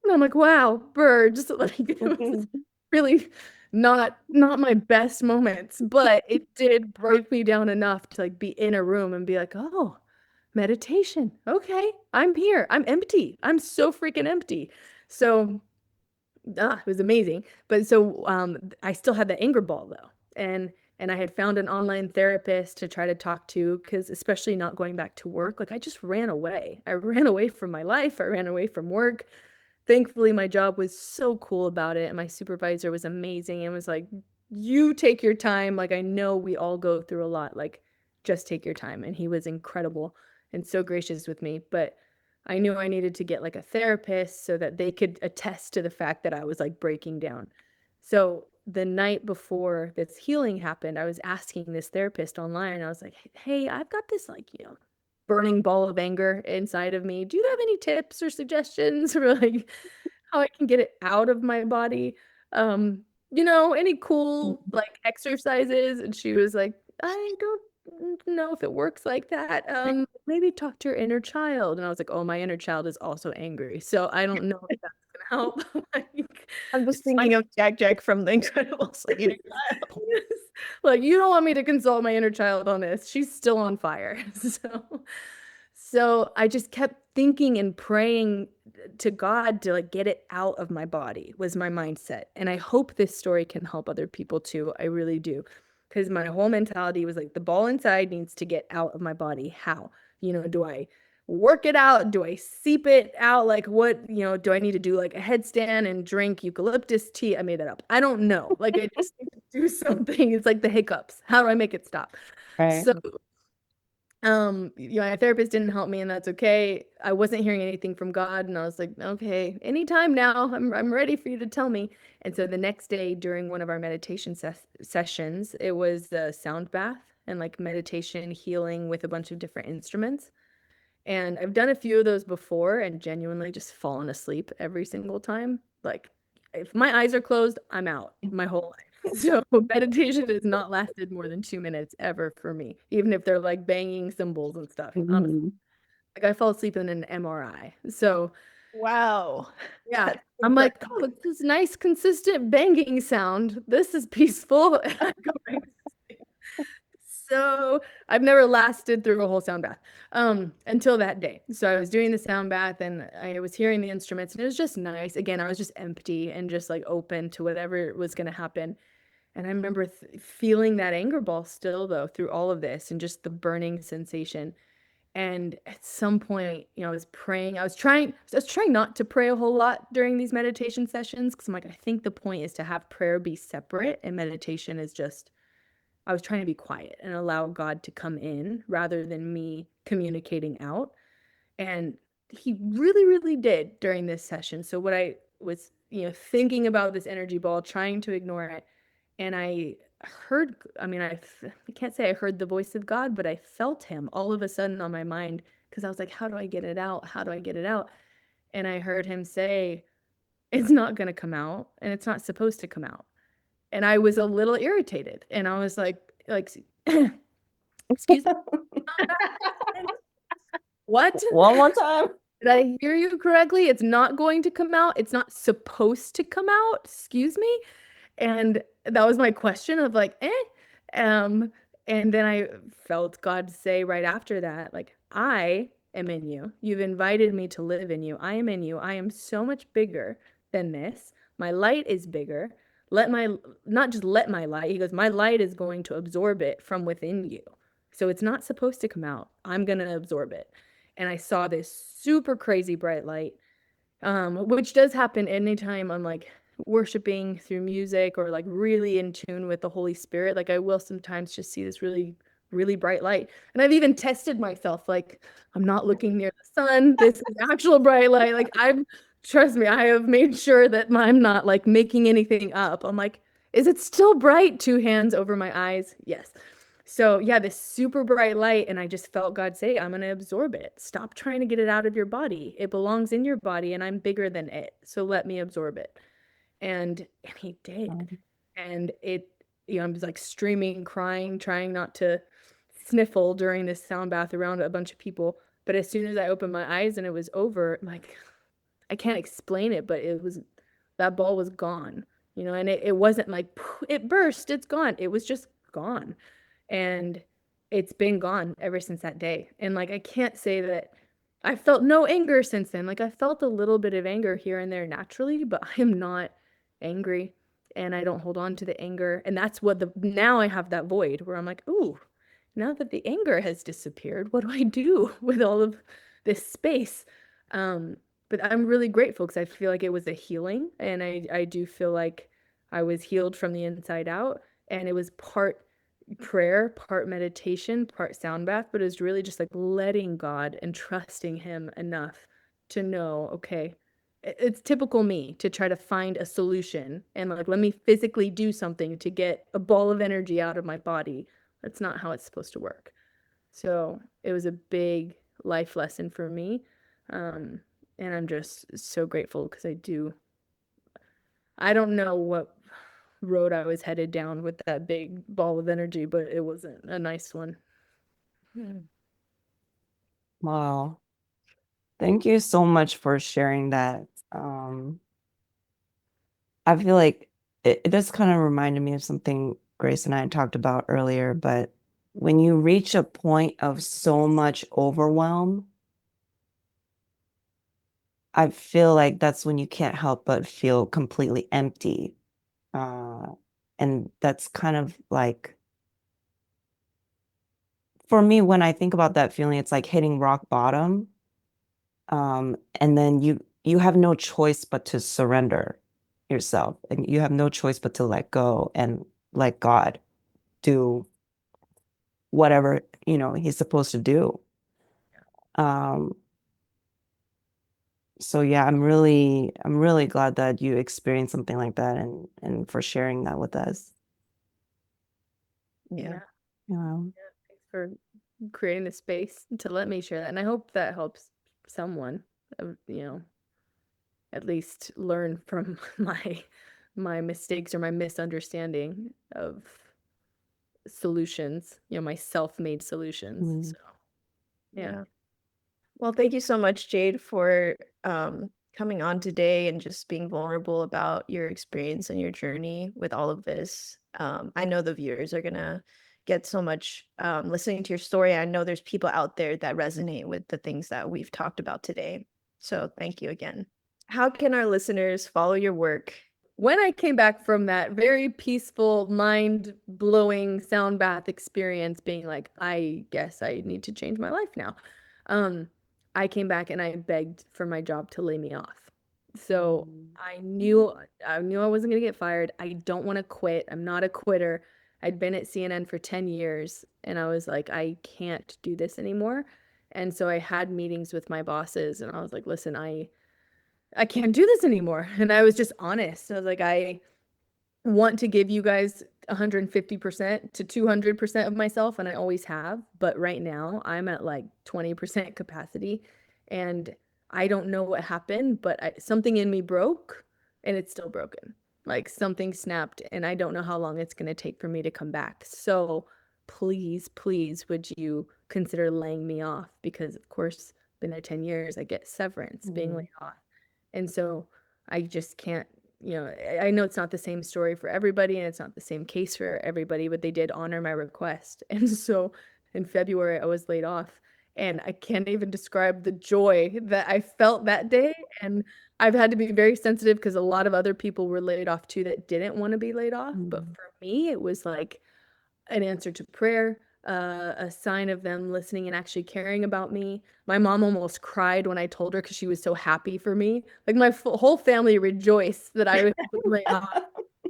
And I'm like, wow, birds. Like it was really not my best moments, but it did break me down enough to like be in a room and be like, oh, meditation. Okay, I'm here. I'm empty. I'm so freaking empty. So it was amazing. But so I still had the anger ball though. And I had found an online therapist to try to talk to, because especially not going back to work, like I just ran away. I ran away from my life. I ran away from work. thankfully my job was so cool about it, and my supervisor was amazing and was like, you take your time. Like, I know we all go through a lot. Like, just take your time. And he was incredible and so gracious with me. But I knew I needed to get like a therapist so that they could attest to the fact that I was like breaking down. So the night before this healing happened, I was asking this therapist online. I was like, hey, I've got this like, burning ball of anger inside of me. Do you have any tips or suggestions for like how I can get it out of my body? Any cool like exercises? And she was like, I don't know if it works like that. Maybe talk to your inner child. And I was like, oh, my inner child is also angry. So I don't know if that's gonna help. Like, I'm just it's like, thinking of Jack from The Incredibles. Like, like, you don't want me to consult my inner child on this. She's still on fire. So I just kept thinking and praying to God to like get it out of my body was my mindset. And I hope this story can help other people too. I really do. Because my whole mentality was like the ball inside needs to get out of my body. How? Do I work it out? Do I seep it out? Like what, do I need to do like a headstand and drink eucalyptus tea? I made that up. I don't know. Like I just need to do something. It's like the hiccups. How do I make it stop? Right. So my therapist didn't help me, and that's okay. I wasn't hearing anything from God, and I was like, okay, anytime now, I'm ready for you to tell me. And so the next day during one of our meditation sessions, it was a sound bath and like meditation healing with a bunch of different instruments. And I've done a few of those before and genuinely just fallen asleep every single time. Like if my eyes are closed, I'm out my whole life. So meditation has not lasted more than 2 minutes ever for me, even if they're like banging cymbals and stuff. Honestly, Mhm. like I fell asleep in an MRI. So wow. yeah, I'm like, oh, it's this nice, consistent banging sound. This is peaceful. And I go back to sleep. So I've never lasted through a whole sound bath until that day. So I was doing the sound bath and I was hearing the instruments and it was just nice. Again, I was just empty and just like open to whatever was going to happen. And I remember feeling that anger ball still though through all of this and just the burning sensation. And at some point, I was praying. I was trying not to pray a whole lot during these meditation sessions because I'm like, I think the point is to have prayer be separate and meditation is just I was trying to be quiet and allow God to come in rather than me communicating out. And he really, really did during this session. So what I was, thinking about this energy ball, trying to ignore it. And I heard, I can't say I heard the voice of God, but I felt him all of a sudden on my mind because I was like, how do I get it out? How do I get it out? And I heard him say, it's not going to come out and it's not supposed to come out. And I was a little irritated and I was like, excuse me, what? One more time. Did I hear you correctly? It's not going to come out. It's not supposed to come out. Excuse me. And that was my question of like, eh. Um, and then I felt God say right after that, like, I am in you. You've invited me to live in you. I am in you. I am so much bigger than this. My light is bigger. Not just let my light, he goes, my light is going to absorb it from within you. So it's not supposed to come out. I'm going to absorb it. And I saw this super crazy bright light, which does happen anytime I'm like worshiping through music or like really in tune with the Holy Spirit. Like I will sometimes just see this really, really bright light. And I've even tested myself, like I'm not looking near the sun. This is actual bright light. Like trust me, I have made sure that I'm not like making anything up. I'm like, is it still bright? 2 hands over my eyes. Yes. So yeah, this super bright light, and I just felt God say, I'm gonna absorb it. Stop trying to get it out of your body. It belongs in your body, and I'm bigger than it. So let me absorb it. And he did. And I was like streaming, crying, trying not to sniffle during this sound bath around a bunch of people. But as soon as I opened my eyes and it was over, like I can't explain it, but that ball was gone, and it wasn't like it burst, it's gone. It was just gone. And it's been gone ever since that day. And like I can't say that I felt no anger since then. Like I felt a little bit of anger here and there naturally, but I am not angry and I don't hold on to the anger. And that's now I have that void where I'm like, ooh, now that the anger has disappeared, what do I do with all of this space? But but I'm really grateful because I feel like it was a healing, and I do feel like I was healed from the inside out, and it was part prayer, part meditation, part sound bath, but it was really just like letting God and trusting him enough to know, okay, it's typical me to try to find a solution and like let me physically do something to get a ball of energy out of my body. That's not how it's supposed to work. So it was a big life lesson for me. Um, and I'm just so grateful because I don't know what road I was headed down with that big ball of energy, but it wasn't a nice one. Wow. Thank you so much for sharing that. Um, I feel like it just kind of reminded me of something Grace and I had talked about earlier, but when you reach a point of so much overwhelm, I feel like that's when you can't help but feel completely empty. Uh, and that's kind of like, for me, when I think about that feeling, it's like hitting rock bottom. And then you have no choice but to surrender yourself, and you have no choice but to let go and let God do whatever, he's supposed to do. Um, so yeah, I'm really glad that you experienced something like that, and for sharing that with us. Yeah. Yeah. Thanks for creating the space to let me share that. And I hope that helps someone, at least learn from my mistakes or my misunderstanding of solutions, my self-made solutions. Mm. So, yeah. Well, thank you so much, Jade, for coming on today and just being vulnerable about your experience and your journey with all of this. I know the viewers are gonna get so much listening to your story. I know there's people out there that resonate with the things that we've talked about today. So thank you again. How can our listeners follow your work? When I came back from that very peaceful, mind-blowing sound bath experience, being like, I guess I need to change my life now. I came back and I begged for my job to lay me off. So I knew I wasn't gonna get fired. I don't want to quit. I'm not a quitter. I'd been at CNN for 10 years and I was like, I can't do this anymore. And so I had meetings with my bosses and I was like, listen, I can't do this anymore. And I was just honest. I was like, I want to give you guys 150% to 200% of myself, and I always have. But right now, I'm at like 20% capacity, and I don't know what happened, but something in me broke, and it's still broken. Like something snapped, and I don't know how long it's going to take for me to come back. So please, please, would you consider laying me off? Because, of course, been there 10 years, I get severance being laid off. And so I just can't, I know it's not the same story for everybody and it's not the same case for everybody, but they did honor my request. And so in February, I was laid off. And I can't even describe the joy that I felt that day. And I've had to be very sensitive because a lot of other people were laid off too that didn't want to be laid off. But for me, it was like an answer to prayer, a sign of them listening and actually caring about me. My mom almost cried when I told her because she was so happy for me. Like my whole family rejoiced that I was laid off.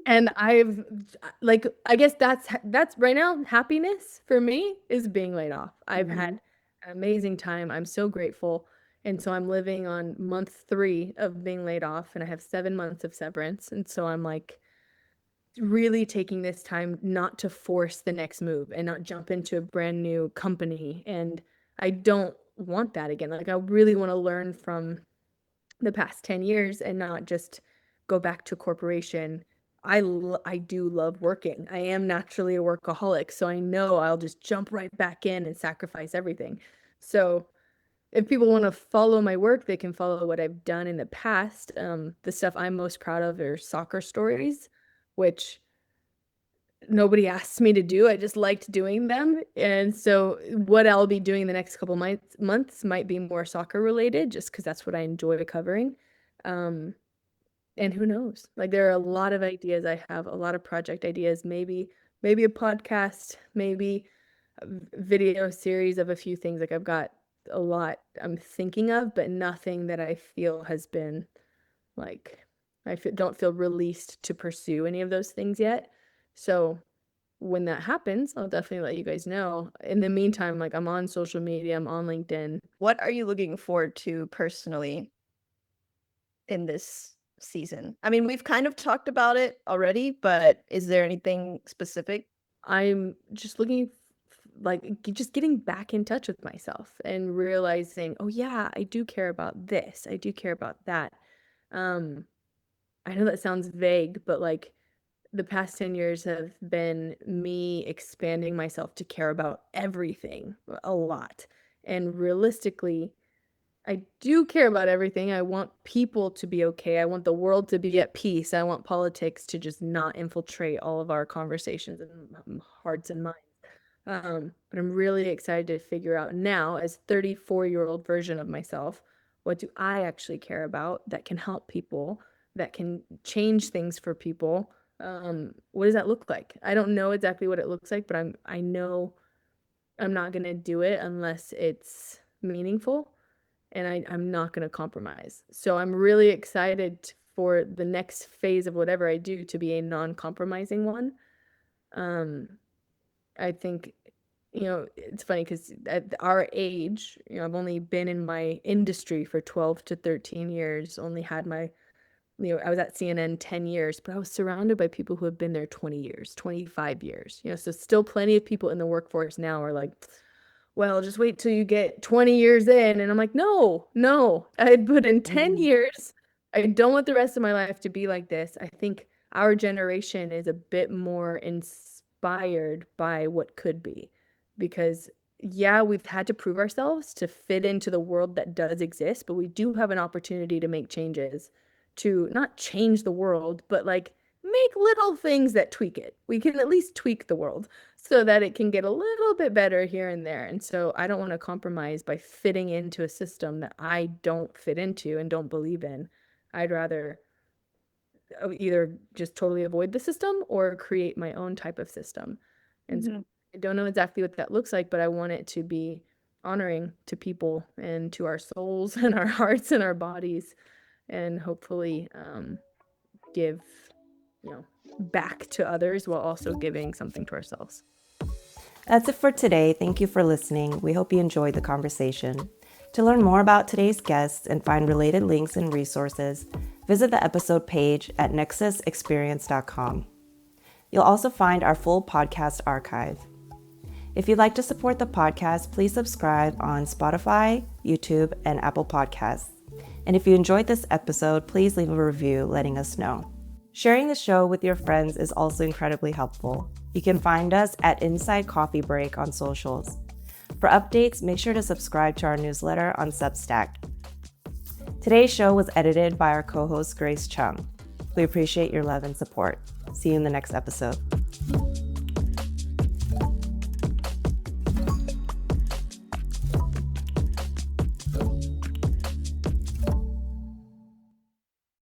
And like, I guess that's right now, happiness for me is being laid off. I've had an amazing time. I'm so grateful. And so I'm living on month 3 of being laid off, and I have 7 months of severance. And so I'm like, really taking this time not to force the next move and not jump into a brand new company. And I don't want that again. Like I really want to learn from the past 10 years and not just go back to corporation. I do love working. I am naturally a workaholic, so I know I'll just jump right back in and sacrifice everything. So if people want to follow my work, they can follow what I've done in the past. The stuff I'm most proud of are soccer stories, which nobody asked me to do. I just liked doing them. And so what I'll be doing the next couple months might be more soccer related, just because that's what I enjoy covering. And who knows? Like there are a lot of ideas I have, a lot of project ideas, maybe a podcast, maybe a video series of a few things. Like I've got a lot I'm thinking of, but nothing that I feel has been like, don't feel released to pursue any of those things yet. So when that happens, I'll definitely let you guys know. In the meantime, like, I'm on social media, I'm on LinkedIn. What are you looking forward to personally in this season? I mean, we've kind of talked about it already, but is there anything specific? I'm just looking just getting back in touch with myself and realizing, oh yeah, I do care about this. I do care about that. Um, I know that sounds vague, but like the past 10 years have been me expanding myself to care about everything a lot. And realistically, I do care about everything. I want people to be okay. I want the world to be at peace. I want politics to just not infiltrate all of our conversations and hearts and minds. But I'm really excited to figure out now, as 34-year-old version of myself, what do I actually care about that can help people, that can change things for people? What does that look like? I don't know exactly what it looks like, but I know I'm not gonna do it unless it's meaningful, and I'm not gonna compromise. So I'm really excited for the next phase of whatever I do to be a non-compromising one. Um, I think, it's funny because at our age, I've only been in my industry for 12 to 13 years, only had my, I was at CNN 10 years, but I was surrounded by people who have been there 20 years, 25 years, so still plenty of people in the workforce now are like, well, just wait till you get 20 years in. And I'm like, no, I'd put in 10 years. I don't want the rest of my life to be like this. I think our generation is a bit more inspired by what could be, because yeah, we've had to prove ourselves to fit into the world that does exist, but we do have an opportunity to make changes, to not change the world, but like make little things that tweak it. We can at least tweak the world so that it can get a little bit better here and there. And so I don't want to compromise by fitting into a system that I don't fit into and don't believe in. I'd rather either just totally avoid the system or create my own type of system. And so I don't know exactly what that looks like, but I want it to be honoring to people and to our souls and our hearts and our bodies, and hopefully give, back to others while also giving something to ourselves. That's it for today. Thank you for listening. We hope you enjoyed the conversation. To learn more about today's guests and find related links and resources, visit the episode page at nexusexperience.com. You'll also find our full podcast archive. If you'd like to support the podcast, please subscribe on Spotify, YouTube, and Apple Podcasts. And if you enjoyed this episode, please leave a review letting us know. Sharing the show with your friends is also incredibly helpful. You can find us at Inside Coffee Break on socials. For updates, make sure to subscribe to our newsletter on Substack. Today's show was edited by our co-host Grace Chung. We appreciate your love and support. See you in the next episode.